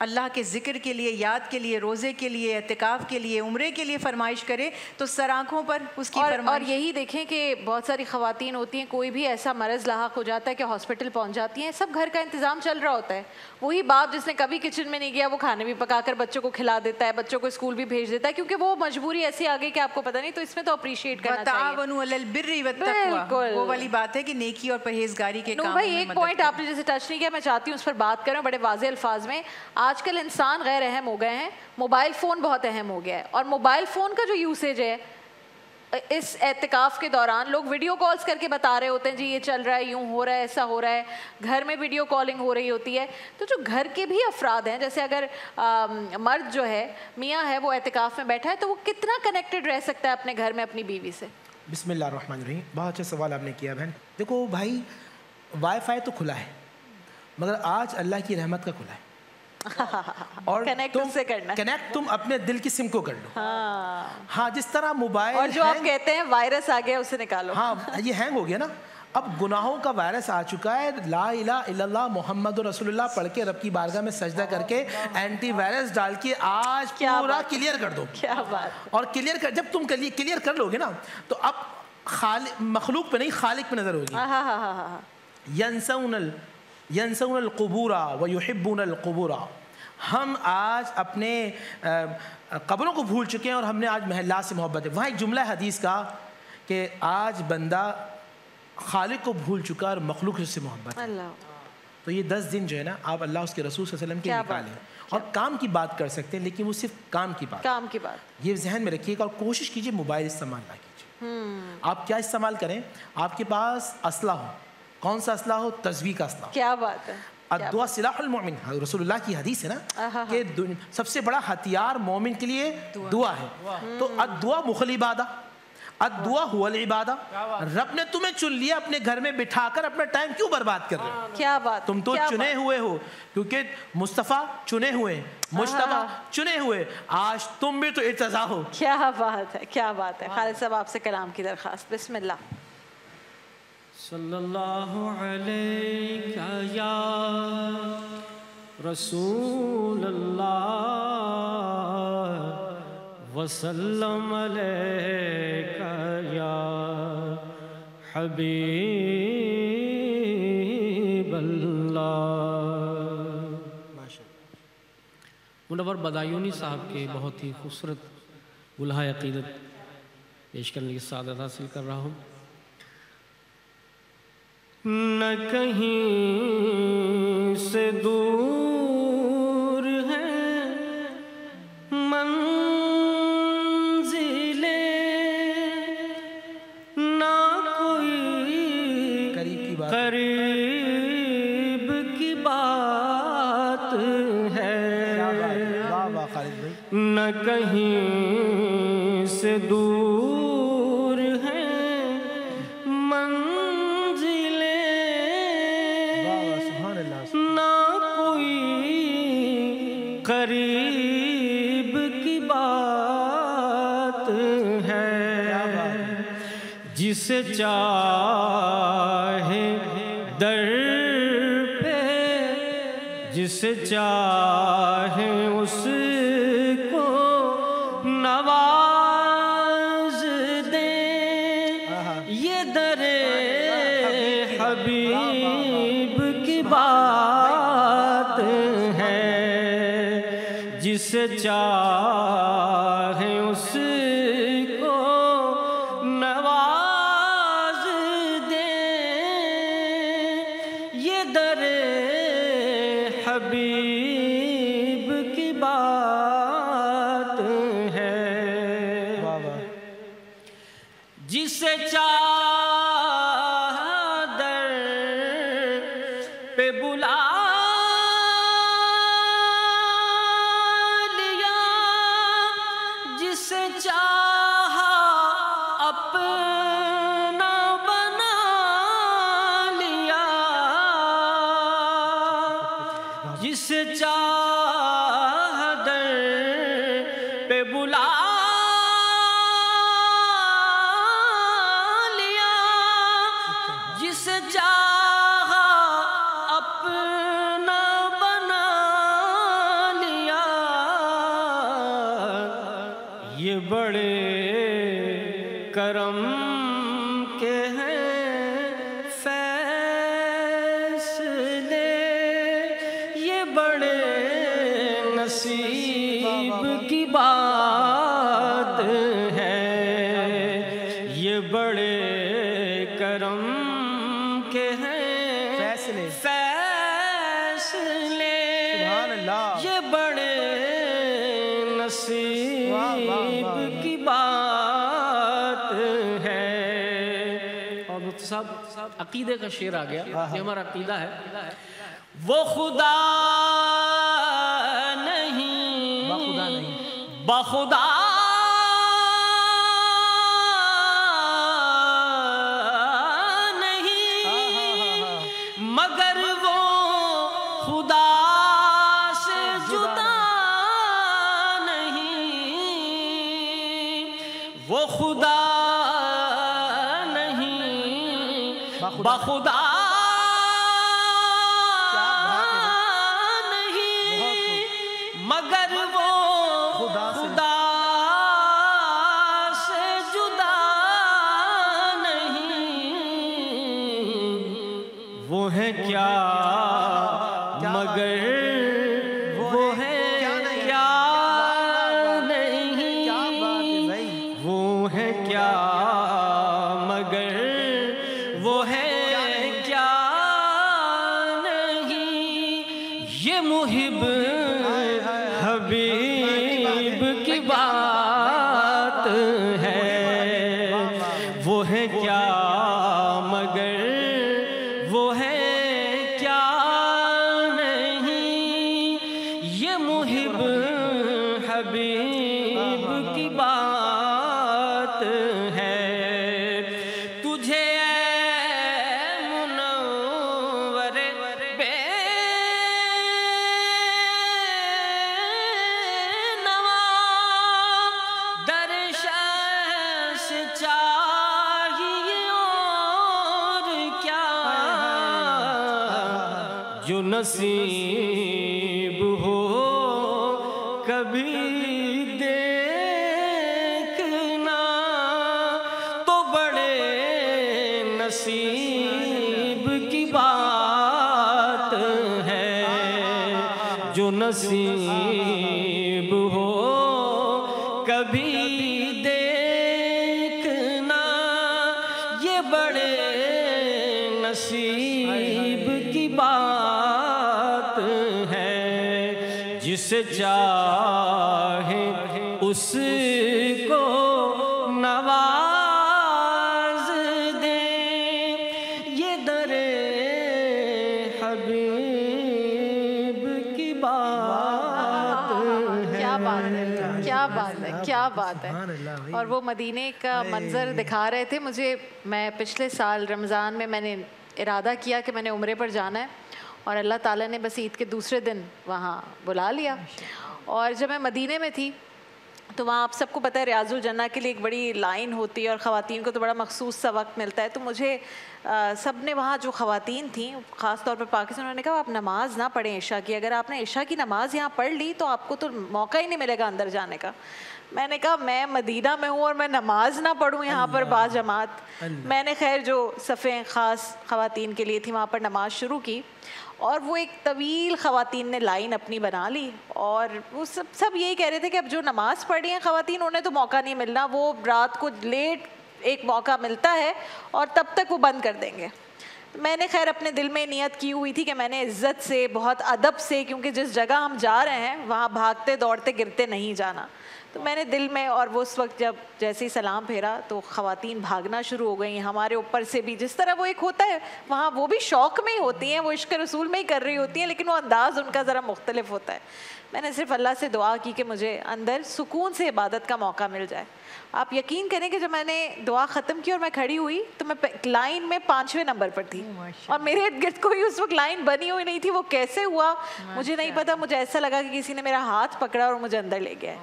اللہ کے ذکر کے لیے، یاد کے لیے، روزے کے لیے، اعتکاف کے لیے، عمرے کے لیے فرمائش کرے تو سر آنکھوں پر اس کی فرمائش۔ اور یہی دیکھیں کہ بہت ساری خواتین ہوتی ہیں، کوئی بھی ایسا مرض لاحق ہو جاتا ہے کہ ہاسپٹل پہنچ جاتی ہیں، سب گھر کا انتظام چل رہا ہوتا ہے، وہی باپ جس نے کبھی کچن میں نہیں گیا وہ کھانے بھی پکا کر بچوں کو کھلا دیتا ہے، بچوں کو اسکول بھی بھیج دیتا ہے، کیونکہ وہ مجبوری ایسی آ گئی کہ آپ کو پتہ نہیں، تو اس میں تو اپریشیٹ کرنا چاہیے۔ وَتَعَاوَنُوا عَلَى الْبِرِّ وَالتَّقْوَىٰ، وہ والی بات ہے کہ نیکی اور پرہیزگاری کے کام میں بھائی ایک پوائنٹ آپ نے جیسے ٹچ نہیں کیا، میں چاہتی ہوں اس پر بات کریں بڑے واضح الفاظ میں۔ آج کل انسان غیر اہم ہو گئے ہیں، موبائل فون بہت اہم ہو گیا ہے، اور موبائل فون کا جو یوسیج ہے اس اعتکاف کے دوران لوگ ویڈیو کالز کر کے بتا رہے ہوتے ہیں جی یہ چل رہا ہے، یوں ہو رہا ہے، ایسا ہو رہا ہے، گھر میں ویڈیو کالنگ ہو رہی ہوتی ہے۔ تو جو گھر کے بھی افراد ہیں، جیسے اگر مرد جو ہے میاں ہے وہ اعتکاف میں بیٹھا ہے تو وہ کتنا کنیکٹڈ رہ سکتا ہے اپنے گھر میں اپنی بیوی سے؟ بسم اللہ الرحمن الرحیم، بہت اچھا سوال آپ نے کیا بہن۔ دیکھو بھائی، وائی فائی تو کھلا ہے مگر آج اللہ کی رحمت کا کھلا ہے، اور کنیکٹ تم اپنے دل کی سم کو کر لو۔ ہاں جس طرح موبائل، اور جو آپ کہتے ہیں وائرس آ گیا اسے نکالو، ہاں یہ ہینگ ہو گیا نا، اب گناہوں کا وائرس آ چکا ہے، لا الہ الا اللہ محمد رسول اللہ پڑھ کے رب کی بارگاہ میں سجدہ کر کے اینٹی وائرس ڈال کے آج پورا کلیئر کر دو۔ کیا بات! اور کلیئر کر، جب تم کلیئر کر لو گے نا تو اب مخلوق پہ نہیں خالق پہ نظر ہوگی۔ ینسون القبور ویحبون القبور، ہم آج اپنے قبروں کو بھول چکے ہیں اور ہم نے آج محلات سے محبت ہے۔ وہاں ایک جملہ حدیث کا کہ آج بندہ خالق کو بھول چکا اور مخلوق سے محبت ہے۔ تو یہ 10 دن جو ہے نا آپ اللہ اس کے رسول صلی اللہ علیہ وسلم کے نکالیں، اور کام کی بات کر سکتے ہیں لیکن وہ صرف کام کی بات، یہ ذہن میں رکھیے گا، اور کوشش کیجیے موبائل استعمال نہ کیجیے۔ آپ کیا استعمال کریں، آپ کے پاس اسلحہ ہو، کون سا اسلحہ ہو؟ تسبیح کا اسلحہ۔ کیا بات ہے! الدعاء سلاح المؤمن، رسول اللہ کی حدیث ہے نا کہ سب سے بڑا ہتھیار مومن کے لیے دعا ہے۔ تو الدعاء مخل عبادہ، الدعاء هو العبادہ۔ رب نے تمہیں چن لیا، اپنے گھر میں بٹھا کر اپنا ٹائم کیوں برباد کر رہے ہو؟ کیا بات! تم تو چنے ہوئے ہو، کیونکہ مصطفیٰ چنے ہوئے، مجتبیٰ چنے ہوئے، آج تم بھی تو ارتضا ہو۔ کیا بات ہے، کیا بات ہے! خالد صاحب آپ سے کلام کی درخواست، بسم اللہ۔ صلی اللہ علیہ یا رسول اللہ وسلم علیہ یا حبیب اللہ۔ منور بدایونی صاحب کے بہت ہی خوبصورت ملحہ عقیدت پیش کرنے کی سعادت حاصل کر رہا ہوں۔ نہ کہیں سے دور ہے منزلیں، نہ کوئی قریب کی بات ہے، نہ کہیں سے دور ہے قریب کی بات ہے، جسے چاہے در پہ، جسے چاہے اس کو نواز دیں، یہ در حبیب کی بات ہے، جسے چاہے اس کو نواز دیں، یہ در حبیب کی بات ہے، جسے چاہ در پہ بلا چاہا اپنا بنا لیا، جسے چاہ در پہ بلا لیا، جسے چاہا اپنا بنا لیا، یہ بڑے کرم کے ہیں فیصلے، یہ بڑے نصیب کی بات ہے، یہ بڑے کرم کے ہیں فیصلے، یہ بڑے نصیب کی بات ہے۔ اور مفتی صاحب عقیدے کا شعر آ گیا، یہ ہمارا عقیدہ ہے۔ وہ خدا نہیں بخدا نہیں، مگر وہ خدا سے جدا وہ خدا نہیں بخدا نہیں، مگر وہ خدا سے جدا نہیں، وہ ہے کیا مگر وہ ہے کیا نہیں، وہ ہے کیا مگر وہ ہے کیا نہیں، یہ محب حبیب کی بات ہے، وہ ہے کیا مگر وہ ہے کیا نہیں، یہ محب حبیب کی بات ہے، تجھے منور بے نوا در شخص چاہیے اور کیا، جو نصیب ہو کبھی دیکھنا، تو بڑے نصیب کی بات ہے، جو نصیب ہو کبھی جسے چاہے اس کو نواز دے، یہ در حبیب کی بات ہے۔ کیا بات ہے، کیا بات ہے، کیا بات ہے۔ اور وہ مدینے کا منظر دکھا رہے تھے مجھے۔ میں پچھلے سال رمضان میں نے ارادہ کیا کہ میں نے عمرے پر جانا ہے، اور اللہ تعالیٰ نے بس عید کے دوسرے دن وہاں بلا لیا۔ اور جب میں مدینے میں تھی تو وہاں آپ سب کو پتہ ہے ریاض الجنہ کے لیے ایک بڑی لائن ہوتی ہے، اور خواتین کو تو بڑا مخصوص سا وقت ملتا ہے۔ تو مجھے سب نے وہاں جو خواتین تھیں خاص طور پر پاکستان، انہوں نے کہا آپ نماز نہ پڑھیں عشاء کی، اگر آپ نے عشاء کی نماز یہاں پڑھ لی تو آپ کو تو موقع ہی نہیں ملے گا اندر جانے کا۔ میں نے کہا میں مدینہ میں ہوں اور میں نماز نہ پڑھوں یہاں پر با جماعت۔ میں نے خیر جو صفیں خاص خواتین کے لیے تھی وہاں پر نماز شروع کی، اور وہ ایک طویل خواتین نے لائن اپنی بنا لی، اور وہ سب یہی کہہ رہے تھے کہ اب جو نماز پڑھی ہیں خواتین انہیں تو موقع نہیں ملنا، وہ رات کو لیٹ ایک موقع ملتا ہے اور تب تک وہ بند کر دیں گے۔ میں نے خیر اپنے دل میں نیت کی ہوئی تھی کہ میں نے عزت سے بہت ادب سے، کیونکہ جس جگہ ہم جا رہے ہیں وہاں بھاگتے دوڑتے گرتے نہیں جانا، تو میں نے دل میں، اور وہ اس وقت جب جیسے ہی سلام پھیرا تو خواتین بھاگنا شروع ہو گئیں ہمارے اوپر سے بھی، جس طرح وہ ایک ہوتا ہے وہاں وہ بھی شوق میں ہی ہوتی ہیں، وہ عشق رسول میں ہی کر رہی ہوتی ہیں، لیکن وہ انداز ان کا ذرا مختلف ہوتا ہے۔ میں نے صرف اللہ سے دعا کی کہ مجھے اندر سکون سے عبادت کا موقع مل جائے۔ آپ یقین کریں کہ جب میں نے دعا ختم کی اور میں کھڑی ہوئی تو میں لائن میں 5ویں نمبر پر تھی، اور میرے ارد گرد کوئی اس وقت لائن بنی ہوئی نہیں تھی۔ وہ کیسے ہوا مجھے نہیں پتا، مجھے ایسا لگا کہ کسی نے میرا ہاتھ پکڑا اور مجھے اندر لے گیا۔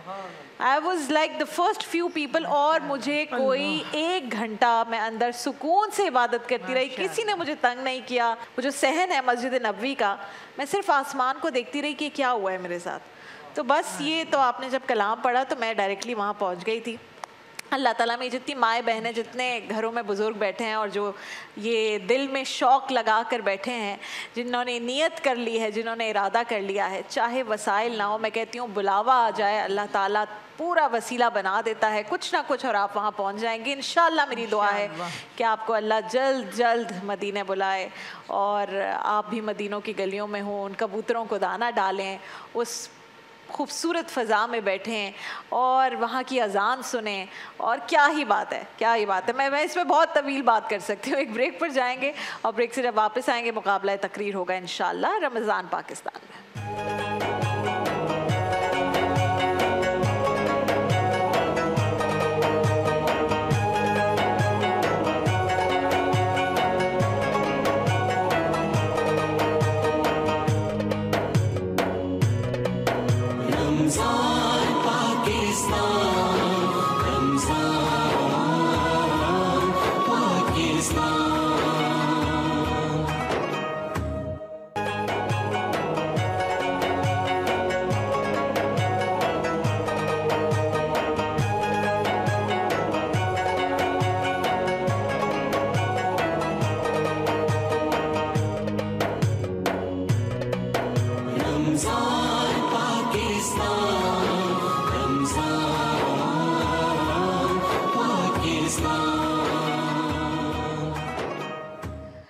I was like the first few people، اور مجھے کوئی 1 گھنٹہ میں اندر سکون سے عبادت کرتی رہی، کسی نے مجھے تنگ نہیں کیا۔ وہ جو صحن ہے مسجد نبوی کا، میں صرف آسمان کو دیکھتی رہی کہ کیا ہوا ہے میرے ساتھ۔ تو بس یہ تو آپ نے جب کلام پڑھا تو میں ڈائریکٹلی وہاں پہنچ گئی تھی۔ اللہ تعالیٰ میں جتنی مائیں بہنیں، جتنے گھروں میں بزرگ بیٹھے ہیں اور جو یہ دل میں شوق لگا کر بیٹھے ہیں، جنہوں نے نیت کر لی ہے، جنہوں نے ارادہ کر لیا ہے، چاہے وسائل نہ ہو، میں کہتی ہوں بلاوا آ جائے اللہ تعالیٰ پورا وسیلہ بنا دیتا ہے کچھ نہ کچھ، اور آپ وہاں پہنچ جائیں گے انشاءاللہ۔ میری دعا ہے کہ آپ کو اللہ جلد جلد مدینے بلائے، اور آپ بھی مدینوں کی گلیوں میں ہوں، ان کبوتروں کو دانہ ڈالیں، اس خوبصورت فضا میں بیٹھیں اور وہاں کی اذان سنیں، اور کیا ہی بات ہے، کیا ہی بات ہے۔ میں اس میں بہت طویل بات کر سکتی ہوں۔ ایک بریک پر جائیں گے، اور بریک سے جب واپس آئیں گے مقابلہ تقریر ہوگا انشاءاللہ رمضان پاکستان میں۔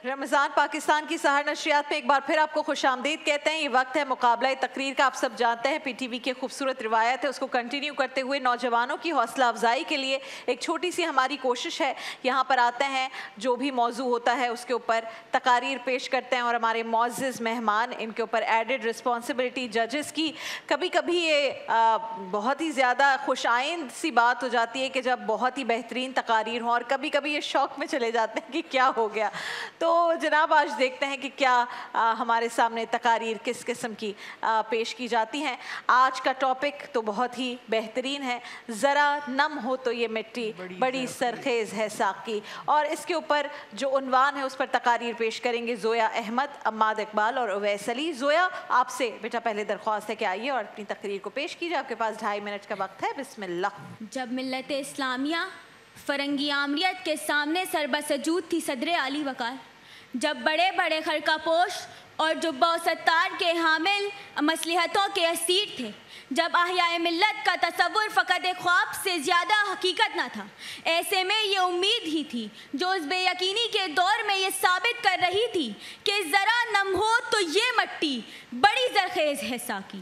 رمضان پاکستان کی سحر نشریات میں ایک بار پھر آپ کو خوش آمدید کہتے ہیں۔ یہ وقت ہے مقابلہ تقریر کا، آپ سب جانتے ہیں پی ٹی وی کی خوبصورت روایت ہے، اس کو کنٹینیو کرتے ہوئے نوجوانوں کی حوصلہ افزائی کے لیے ایک چھوٹی سی ہماری کوشش ہے، یہاں پر آتے ہیں، جو بھی موضوع ہوتا ہے اس کے اوپر تقاریر پیش کرتے ہیں، اور ہمارے معزز مہمان ان کے اوپر ایڈڈ رسپانسبلٹی ججز کی۔ کبھی کبھی یہ بہت ہی زیادہ خوش آئند سی بات ہو جاتی ہے کہ جب بہت ہی بہترین تقاریر ہوں، اور کبھی کبھی یہ شوق میں چلے جاتے ہیں کہ کیا ہو گیا۔ تو جناب آج دیکھتے ہیں کہ کیا ہمارے سامنے تقاریر کس قسم کی پیش کی جاتی ہیں۔ آج کا ٹاپک تو بہت ہی بہترین ہے، ذرا نم ہو تو یہ مٹی بڑی سرخیز ہے ساقی، اور اس کے اوپر جو عنوان ہے اس پر تقاریر پیش کریں گے زویا احمد، عماد اقبال اور اویس علی۔ زویا آپ سے بیٹا پہلے درخواست ہے کہ آئیے اور اپنی تقریر کو پیش کیجیے، آپ کے پاس 2.5 منٹ کا وقت ہے، بسم اللہ۔ جب ملت اسلامیہ فرنگی آمریت کے سامنے سربسجود تھی صدر عالی وقار، جب بڑے بڑے خرقہ پوش اور جبہ و ستار کے حامل مصلحتوں کے اسیر تھے، جب احیاء ملت کا تصور فقط ایک خواب سے زیادہ حقیقت نہ تھا، ایسے میں یہ امید ہی تھی جو اس بے یقینی کے دور میں یہ ثابت کر رہی تھی کہ ذرا نم ہو تو یہ مٹی بڑی زرخیز ہے ساقی۔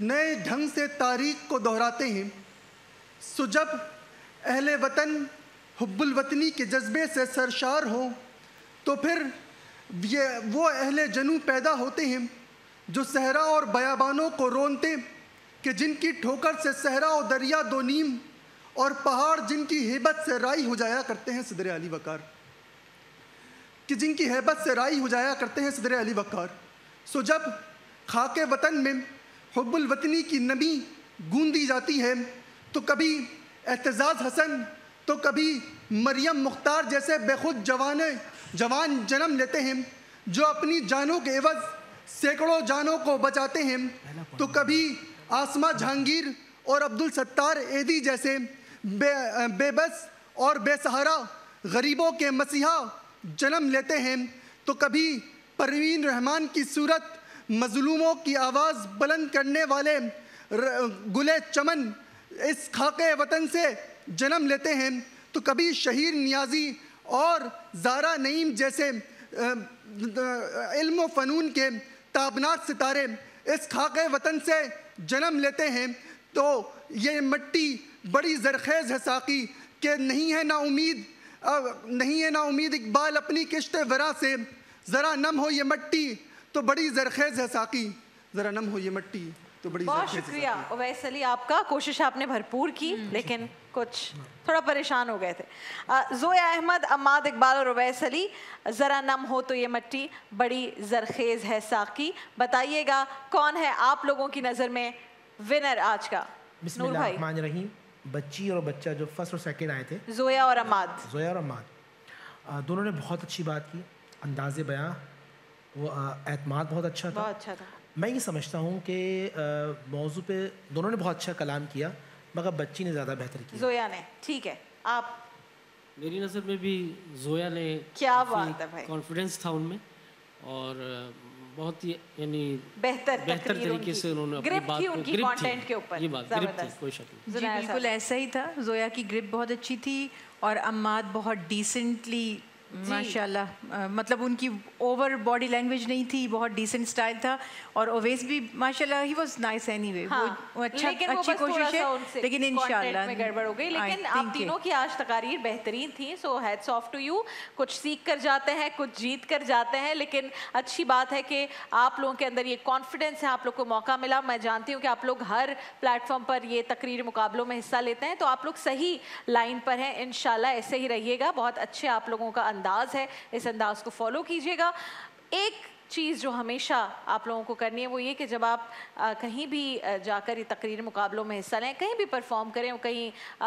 نئے ڈھنگ سے تاریخ کو دہراتے ہیں. سو جب اہل وطن حب الوطنی کے جذبے سے سرشار ہوں تو پھر وہ اہل جنوب پیدا ہوتے ہیں جو صحرا اور بیابانوں کو رونتے، کہ جن کی ٹھوکر سے صحرا و دریا دو نیم، اور پہاڑ جن کی ہیبت سے رائی ہو جایا کرتے ہیں صدر علی وقار، کہ جن کی ہیبت سے رائی ہو جایا کرتے ہیں صدر علی وقار. سو جب خاک وطن میں حب الوطنی کی نمی گوندی جاتی ہے تو کبھی اعتزاز حسن تو کبھی مریم مختار جیسے بے خود جوان جنم لیتے ہیں جو اپنی جانوں کے عوض سینکڑوں جانوں کو بچاتے ہیں. تو کبھی آسما جہانگیر اور عبدالستار ایدی جیسے بے بس اور بے سہارا غریبوں کے مسیحا جنم لیتے ہیں. تو کبھی پروین رحمان کی صورت مظلوموں کی آواز بلند کرنے والے گلے چمن اس خاک وطن سے جنم لیتے ہیں. تو کبھی شہیر نیازی اور زارا نعیم جیسے علم و فنون کے تابناک ستارے اس خاک وطن سے جنم لیتے ہیں. تو یہ مٹی بڑی زرخیز ہے ساقی کہ نہیں ہے نا امید اقبال اپنی کشت ورا سے، ذرا نم ہو یہ مٹی تو بڑی زرخیز ہے ساقی، ذرا نم ہو یہ مٹی تو بڑی بہت زرخیز ہے. شکریہ اویس علی آپ کا، کوشش آپ نے بھرپور کی لیکن کچھ تھوڑا پریشان ہو گئے تھے. زویا احمد، عماد اقبال اور اویس علی، ذرا نم ہو تو یہ مٹی بڑی زرخیز ہے ساقی. بتائیے گا کون ہے آپ لوگوں کی نظر میں ونر آج کا؟ بسم نور اللہ بھائی. الرحمن الرحیم. بچی اور بچہ جو فرسٹ اور سیکنڈ آئے تھے، زویا اور عماد، زویا اور عماد، دونوں نے بہت اچھی بات کی. انداز بیاں، وہ اعتماد بہت اچھا تھا. بہت اچھا تھا. میں یہ سمجھتا ہوں کہ موضوع پہ دونوں نے بہت اچھا کلام کیا مگر بچی نے زیادہ بہتر کیا. زویا نے. ٹھیک ہے، آپ. میری نظر میں بھی زویا نے کیا بات ہے بھائی، کانفیڈنس تھا ان میں اور بہت ہی یعنی بہتر طریقے سے انہوں نے اپنی بات کو گرپ تھی. یہ بات گرپ تھی، کوئی شک نہیں. جی بالکل ایسا ہی تھا. زویا کی گرپ بہت اچھی تھی اور عماد بہت ڈیسنٹلی ماشاء اللہ، مطلب ان کی اوور باڈی لینگویج نہیں تھی، بہت ڈیسنٹ اسٹائل تھا. اور اویس بھی ماشاء اللہ ہی واز نائس اینی وے. وہ اچھی کوشش ہے لیکن انشاءاللہ میں گڑبڑ ہو گئی. لیکن آپ تینوں کی آج تقاریر بہترین تھیں، سو ہیڈس آف ٹو یو. کچھ سیکھ کر جاتے ہیں، کچھ جیت کر جاتے ہیں، لیکن اچھی بات ہے کہ آپ لوگوں کے اندر یہ کانفیڈنس ہے، آپ لوگ کو موقع ملا. میں جانتی ہوں کہ آپ لوگ ہر پلیٹ فارم پر یہ تقریر مقابلوں میں حصہ لیتے ہیں، تو آپ لوگ صحیح لائن پر ہیں. انشاءاللہ ایسے ہی رہیے گا. بہت اچھے آپ لوگوں کا انداز ہے، اس انداز کو فالو کیجیے گا. ایک چیز جو ہمیشہ آپ لوگوں کو کرنی ہے وہ یہ کہ جب آپ کہیں بھی جا کر یہ تقریر مقابلوں میں حصہ لیں، کہیں بھی پرفارم کریں، کہیں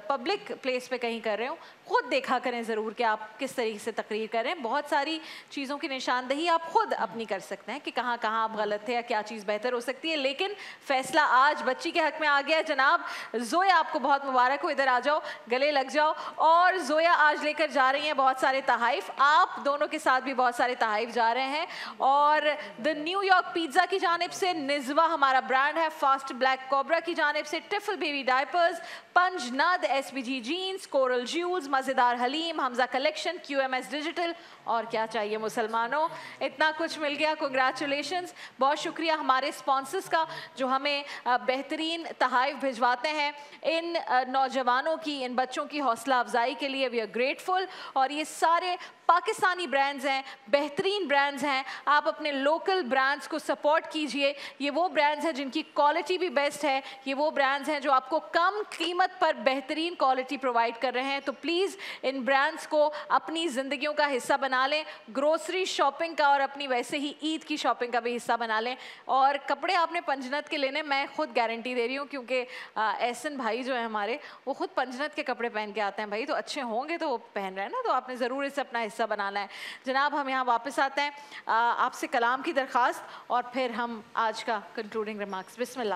پبلک پلیس پہ کہیں کر رہے ہوں، خود دیکھا کریں ضرور کہ آپ کس طریقے سے تقریر کر رہے ہیں. بہت ساری چیزوں کی نشاندہی آپ خود اپنی کر سکتے ہیں کہ کہاں کہاں آپ غلط تھے یا کیا چیز بہتر ہو سکتی ہے. لیکن فیصلہ آج بچی کے حق میں آ گیا. جناب زویا آپ کو بہت مبارک ہو، ادھر آ جاؤ، گلے لگ جاؤ. اور زویا آج لے کر جا رہی ہیں بہت سارے تحائف. آپ دونوں کے ساتھ بھی بہت سارے تحائف جا رہے ہیں. اور دا نیو یارک پیزا کی جانب سے، نزوا ہمارا برانڈ ہے، فاسٹ بلیک کوبرا کی جانب سے ٹفل baby diapers, Panjnad, S B G jeans, coral jewels, مزیدار haleem, Hamza collection, Q M S digital, اور کیا چاہیے مسلمانوں، اتنا کچھ مل گیا. کنگریچولیشنز. بہت شکریہ ہمارے اسپانسرز کا جو ہمیں بہترین تحائف بھجواتے ہیں. ان نوجوانوں کی، ان بچوں کی حوصلہ افزائی کے لیے وی آر گریٹفل. اور یہ سارے پاکستانی برانڈز ہیں، بہترین برانڈز ہیں. آپ اپنے لوکل برانڈز کو سپورٹ کیجئے. یہ وہ برانڈز ہیں جن کی کوالٹی بھی بیسٹ ہے. یہ وہ برانڈز ہیں جو آپ کو کم قیمت پر بہترین کوالٹی پرووائڈ کر رہے ہیں. تو پلیز ان برانڈز کو اپنی زندگیوں کا حصہ بنا لیں. گروسری شاپنگ کا اور اپنی ویسے ہی عید کی شاپنگ کا بھی حصہ بنا لیں. اور کپڑے آپ نے پنجنت کے لینے، میں خود گارنٹی دے رہی ہوں کیونکہ احسن بھائی جو ہیں ہمارے، وہ خود پنجنت کے کپڑے پہن کے آتے ہیں. بھائی تو اچھے ہوں گے تو وہ پہن رہے ہیں نا، تو آپ نے ضرور اس سے اپنا حصہ بنانا ہے. جناب ہم یہاں واپس آتے ہیں، آپ سے کلام کی درخواست اور پھر ہم آج کا کنکلوڈنگ ریمارکس. بسم اللہ.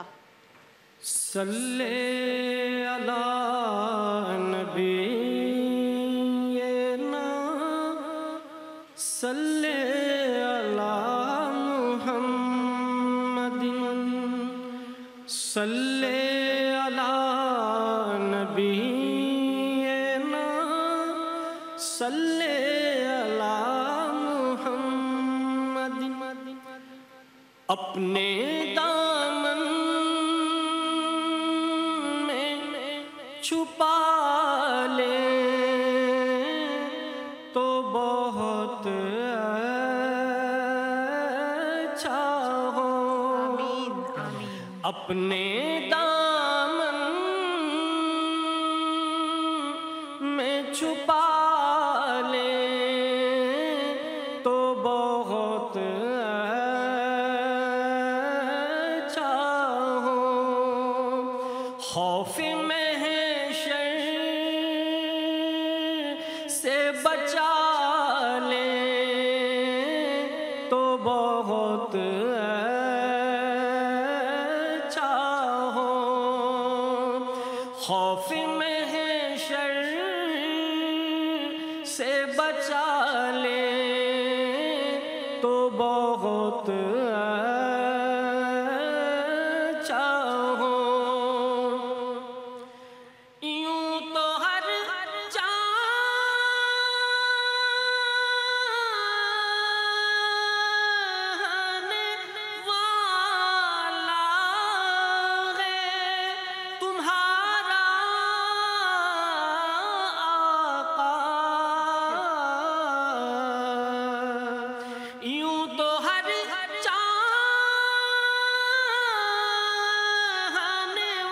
صلی علی نبینا صلی علی محمد صلی علی نبینا صلی علی محمد. اپنے دامن چھپا لیں تو بہت اچھا ہو، اپنے دامن میں چھپا تو بہت اچھا ہو، خوف محشر سے بچا لیں تو بہت اچھا ہو، خوف محشر سے بچا لیں تو بہت اچھا ہو، یوں تو ہر چاہنے والا ہے تمہارا آقا، یوں تو ہر چاہنے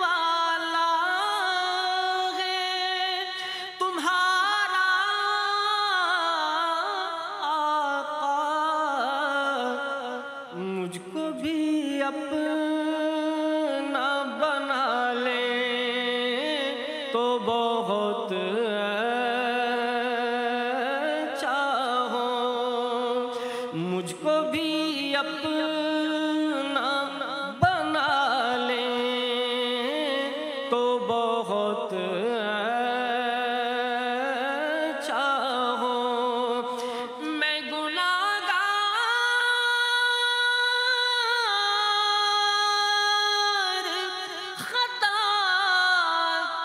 والا ہے تمہارا آقا، مجھ کو بھی اپنا بنا لیں تو بہت اچھا ہو، مجھ کو بھی اپنا بنا لیں تو بہت اچھا ہو، میں گناہگار خطا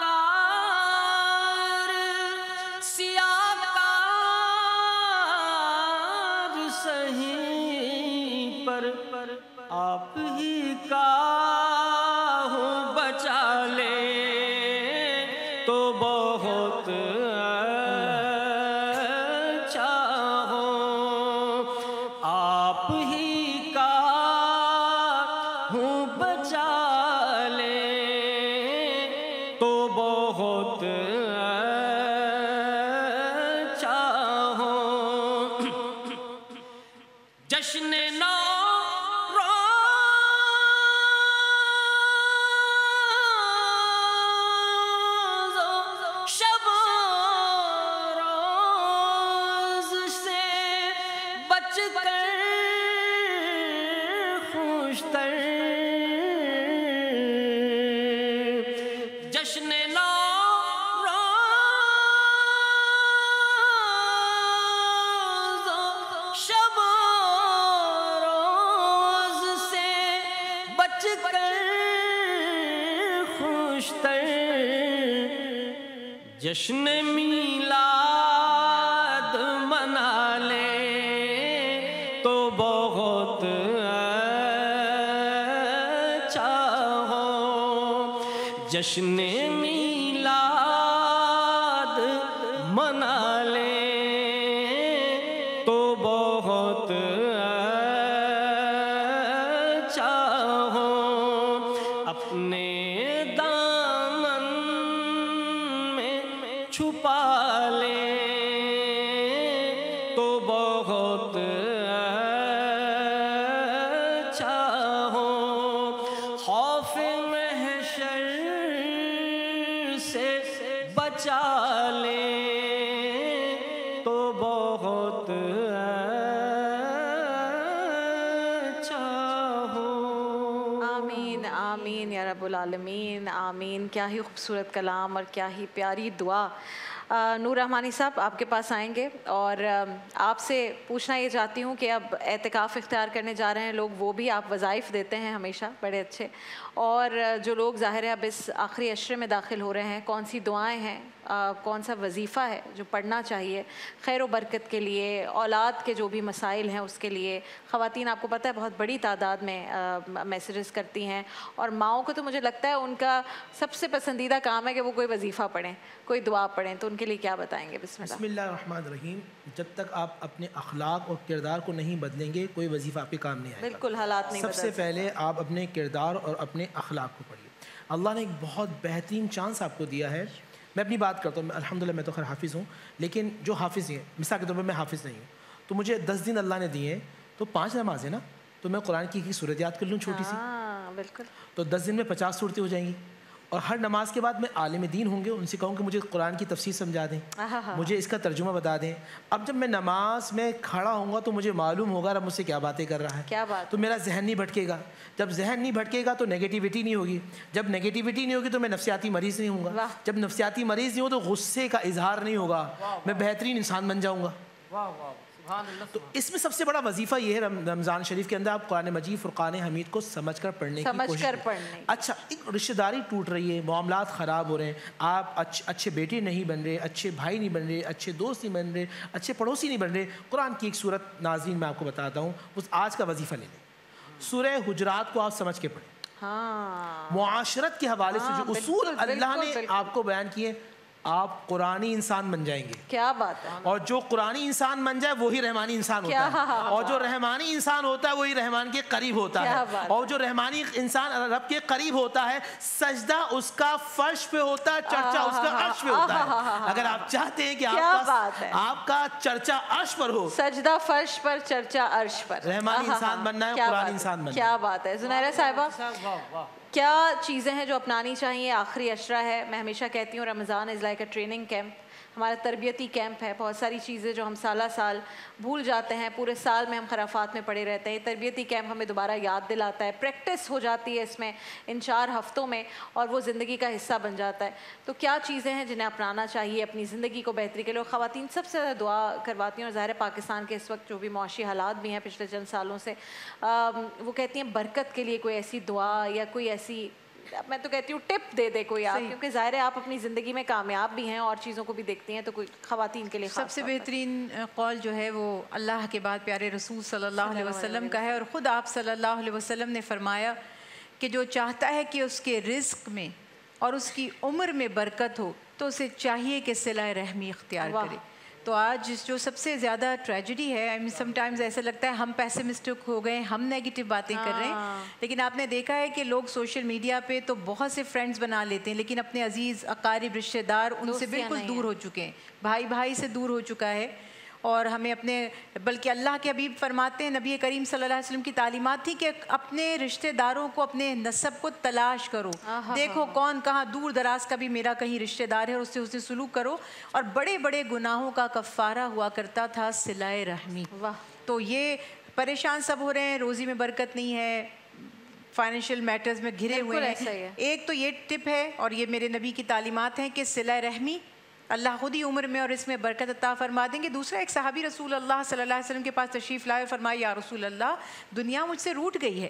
کار سیاہ کار سہی پر آپ ہی کا ہوں بچا لیں تو بہت اچھا ہو، آپ ہی کا ہوں بچا لیں تو بہت اچھا ہو، جشن شب روز سے بچ کر خوشتر، جشن شب روز سے بچ کر خوشتر، جشن میلاد منا لیں تو بہت اچھا ہو، جشن میلاد منا لیں تو بہت اچھا ہو، اپنے دامن میں چھپا لیں تو بہت اچھا ہو، خوف محشر سے بچا لیں تو بہت اچھا ہو۔ آمین آمین یا رب العالمین، آمین۔ کیا ہی خوبصورت کلام اور کیا ہی پیاری دعا۔ نور رحمانی صاحب آپ کے پاس آئیں گے اور آپ سے پوچھنا یہ چاہتی ہوں کہ اب اعتکاف اختیار کرنے جا رہے ہیں لوگ، وہ بھی آپ وظائف دیتے ہیں ہمیشہ بڑے اچھے، اور جو لوگ ظاہر ہے اب اس آخری عشرے میں داخل ہو رہے ہیں، کون سی دعائیں ہیں کون سا وظیفہ ہے جو پڑھنا چاہیے خیر و برکت کے لیے، اولاد کے جو بھی مسائل ہیں اس کے لیے. خواتین آپ کو پتہ ہے بہت بڑی تعداد میں میسیجز کرتی ہیں، اور ماؤں کو تو مجھے لگتا ہے ان کا سب سے پسندیدہ کام ہے کہ وہ کوئی وظیفہ پڑھیں، کوئی دعا پڑھیں. تو ان کے لیے کیا بتائیں گے؟ بسم اللہ الرحمن الرحیم. جب تک آپ اپنے اخلاق اور کردار کو نہیں بدلیں گے کوئی وظیفہ آپ کے کام نہیں آئے گا. بالکل حالات نہیں سب سے پہلے آپ اپنے کردار اور اپنے اخلاق کو پڑھیے. اللہ نے ایک بہت بہترین چانس آپ کو دیا ہے. میں اپنی بات کرتا ہوں، الحمدللہ میں تو خیر حافظ ہوں، لیکن جو حافظ ہیں مثال کے طور پر میں حافظ نہیں ہوں، تو مجھے 10 دن اللہ نے دیے تو 5 نمازیں نا، تو میں قرآن کی صورت یاد کر لوں چھوٹی سی. بالکل. تو 10 دن میں 50 صورتیں ہو جائیں گی. اور ہر نماز کے بعد میں عالم دین ہوں گے، ان سے کہوں کہ مجھے قرآن کی تفسیر سمجھا دیں، مجھے اس کا ترجمہ بتا دیں. اب جب میں نماز میں کھڑا ہوں گا تو مجھے معلوم ہوگا رب مجھ سے کیا باتیں کر رہا ہے، کیا بات، تو میرا ذہن نہیں بھٹکے گا. جب ذہن نہیں بھٹکے گا تو نیگیٹیوٹی نہیں ہوگی. جب نیگیٹیوٹی نہیں ہوگی تو میں نفسیاتی مریض نہیں ہوں گا. جب نفسیاتی مریض نہیں ہوں تو غصے کا اظہار نہیں ہوگا، میں بہترین انسان بن جاؤں گا. تو اس میں سب سے بڑا وظیفہ یہ ہے رمضان شریف کے اندر آپ قرآن مجید فرقان حمید کو سمجھ کر پڑھنے کی کوشش کریں. اچھا، ایک رشتہ داری ٹوٹ رہی ہے، معاملات خراب ہو رہے ہیں، آپ اچھے بیٹے نہیں بن رہے، اچھے بھائی نہیں بن رہے، اچھے دوست نہیں بن رہے، اچھے پڑوسی نہیں بن رہے. قرآن کی ایک سورت ناظرین میں آپ کو بتاتا ہوں، اس آج کا وظیفہ لے لیں. سورہ حجرات کو آپ سمجھ کے پڑھیں. معاشرت کے حوالے سے جو اصول اللہ نے آپ کو بیان کیے، آپ قرآنی انسان بن جائیں گے. کیا بات ہے. اور جو قرآنی انسان بن جائے وہی رحمانی انسان ہوتا ہے، اور جو رحمانی انسان ہوتا ہے وہی رحمان کے قریب ہوتا ہے. اور جو رحمانی انسان رب کے قریب ہوتا ہے، سجدہ اس کا فرش پہ ہوتا ہے، چرچا اس کا عرش پہ ہوتا ہے. اگر آپ چاہتے ہیں کہ آپ کا چرچا عرش پر ہو، سجدہ فرش پر، چرچا عرش پر، رحمانی انسان بننا ہے، قرآنی انسان بننا ہے. کیا بات ہے. زنیرہ صاحبہ، کیا چیزیں ہیں جو اپنانی چاہیے؟ آخری عشرہ ہے، میں ہمیشہ کہتی ہوں Ramzan is like a training camp, ہمارا تربیتی کیمپ ہے. بہت ساری چیزیں جو ہم سالہ سال بھول جاتے ہیں، پورے سال میں ہم خرافات میں پڑے رہتے ہیں، تربیتی کیمپ ہمیں دوبارہ یاد دلاتا ہے، پریکٹس ہو جاتی ہے اس میں ان 4 ہفتوں میں، اور وہ زندگی کا حصہ بن جاتا ہے. تو کیا چیزیں ہیں جنہیں اپنانا چاہیے اپنی زندگی کو بہتری کے لیے؟ خواتین سب سے زیادہ دعا کرواتی ہیں، اور ظاہر ہے پاکستان کے اس وقت جو بھی معاشی حالات بھی ہیں پچھلے چند سالوں سے، وہ کہتی ہیں برکت کے لیے کوئی ایسی دعا یا کوئی ایسی، میں تو کہتی ہوں ٹپ دے دے کوئی آپ، کیونکہ ظاہر ہے آپ اپنی زندگی میں کامیاب بھی ہیں اور چیزوں کو بھی دیکھتی ہیں، تو کوئی خواتین کے لیے سب سے بہترین قول جو ہے وہ اللہ کے بعد پیارے رسول صلی اللہ علیہ وسلم کا ہے. اور خود آپ صلی اللہ علیہ وسلم نے فرمایا کہ جو چاہتا ہے کہ اس کے رزق میں اور اس کی عمر میں برکت ہو تو اسے چاہیے کہ صلہ رحمی اختیار کرے. تو آج جو سب سے زیادہ ٹریجڈی ہے، سم ٹائمز ایسا لگتا ہے ہم پیسمسٹک ہو گئے، ہم نیگیٹو باتیں کر رہے ہیں، لیکن آپ نے دیکھا ہے کہ لوگ سوشل میڈیا پہ تو بہت سے فرینڈز بنا لیتے ہیں، لیکن اپنے عزیز اقارب رشتہ دار ان سے بالکل دور ہو چکے ہیں، بھائی سے دور ہو چکا ہے. اور ہمیں اپنے، بلکہ اللہ کے حبیب فرماتے ہیں، نبی کریم صلی اللہ علیہ وسلم کی تعلیمات تھی کہ اپنے رشتہ داروں کو، اپنے نسب کو تلاش کرو، دیکھو کون کہاں دور دراز کا بھی میرا کہیں رشتہ دار ہے، اور اس سے سلوک کرو. اور بڑے بڑے گناہوں کا کفارہ ہوا کرتا تھا صلہ رحمی. تو یہ پریشان سب ہو رہے ہیں، روزی میں برکت نہیں ہے، فائنینشیل میٹرز میں گھرے ہوئے ہیں. ایک تو یہ ٹپ ہے، اور یہ میرے نبی کی تعلیمات ہیں کہ صلہ رحمی اللہ خود ہی عمر میں اور اس میں برکت عطا فرما دیں گے. دوسرا، ایک صحابی رسول اللہ صلی اللہ علیہ وسلم کے پاس تشریف لائے، فرمایا یا رسول اللہ دنیا مجھ سے روٹ گئی ہے.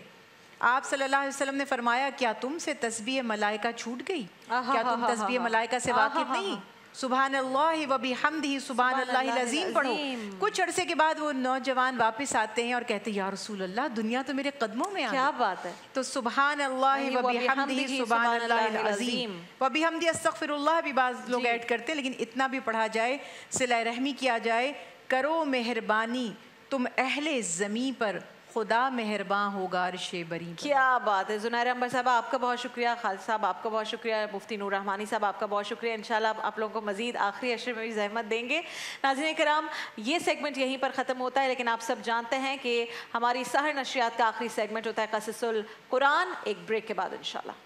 آپ صلی اللہ علیہ وسلم نے فرمایا کیا تم سے تسبیح ملائکہ چھوٹ گئی؟ کیا تم تسبیح ملائکہ سے واقف نہیں؟ سبحان اللہ و بحمدہ سبحان اللہ العظیم پڑھو. کچھ عرصے کے بعد وہ نوجوان واپس آتے ہیں اور کہتے ہیں یا رسول اللہ دنیا تو میرے قدموں میں آ گئی. کیا بات ہے. تو سبحان اللہ و بحمدہ سبحان اللہ العظیم و بحمدہ استغفر اللہ بھی بعض لوگ ایڈ کرتے ہیں، لیکن اتنا بھی پڑھا جائے، صلہ رحمی کیا جائے. کرو مہربانی تم اہل زمین پر، خدا مہرباں ہوگا عرش بری. کیا بات ہے. زنیرہ عنبر صاحبہ آپ کا بہت شکریہ، خالد صاحب آپ کا بہت شکریہ، مفتی نور رحمانی صاحب آپ کا بہت شکریہ. انشاءاللہ آپ لوگوں کو مزید آخری عشرے میں بھی زحمت دیں گے. ناظرین کرام، یہ سیگمنٹ یہیں پر ختم ہوتا ہے، لیکن آپ سب جانتے ہیں کہ ہماری سحر نشریات کا آخری سیگمنٹ ہوتا ہے قصص القرآن. ایک بریک کے بعد انشاءاللہ.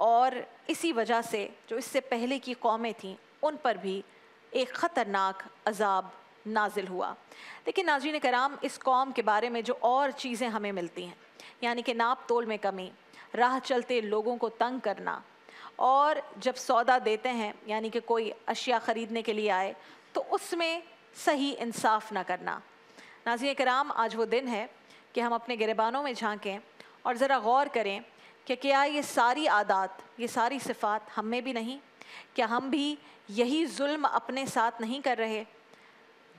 اور اسی وجہ سے جو اس سے پہلے کی قومیں تھیں ان پر بھی ایک خطرناک عذاب نازل ہوا۔ لیکن ناظرین کرام، اس قوم کے بارے میں جو اور چیزیں ہمیں ملتی ہیں، یعنی کہ ناپ تول میں کمی، راہ چلتے لوگوں کو تنگ کرنا، اور جب سودا دیتے ہیں یعنی کہ کوئی اشیاء خریدنے کے لیے آئے تو اس میں صحیح انصاف نہ کرنا۔ ناظرین کرام، آج وہ دن ہے کہ ہم اپنے گریبانوں میں جھانکیں اور ذرا غور کریں کہ کیا یہ ساری عادات، یہ ساری صفات ہم میں بھی نہیں؟ کیا ہم بھی یہی ظلم اپنے ساتھ نہیں کر رہے؟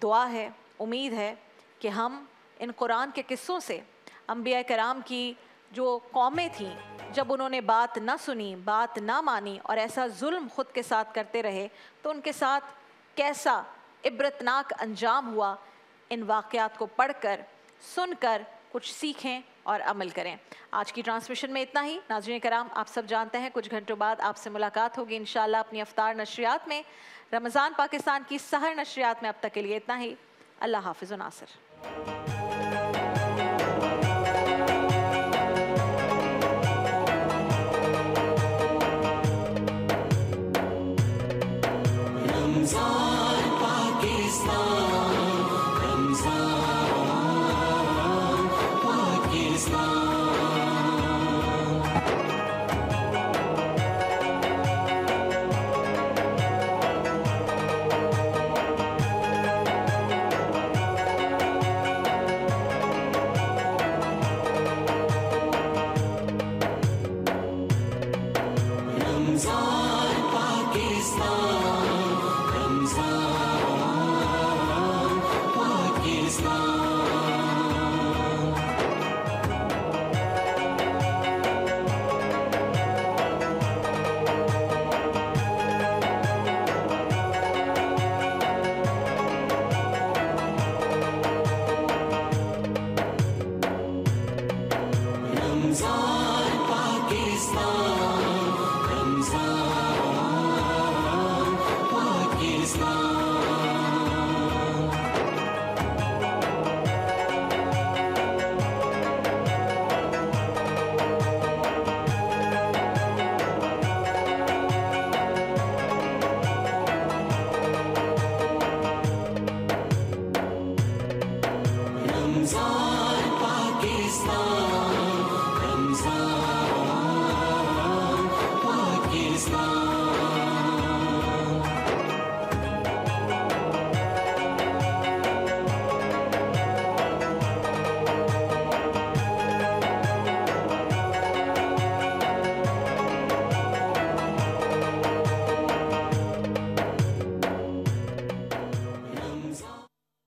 دعا ہے، امید ہے کہ ہم ان قرآن کے قصوں سے انبیاء کرام کی جو قومیں تھیں، جب انہوں نے بات نہ سنی، بات نہ مانی اور ایسا ظلم خود کے ساتھ کرتے رہے تو ان کے ساتھ کیسا عبرتناک انجام ہوا، ان واقعات کو پڑھ کر، سن کر کچھ سیکھیں اور عمل کریں۔ آج کی ٹرانسمیشن میں اتنا ہی۔ ناظرین کرام، آپ سب جانتے ہیں کچھ گھنٹوں بعد آپ سے ملاقات ہوگی انشاءاللہ اپنی افطار نشریات میں، رمضان پاکستان کی سحر نشریات میں۔ اب تک کے لیے اتنا ہی۔ اللہ حافظ و ناصر۔ Pakistan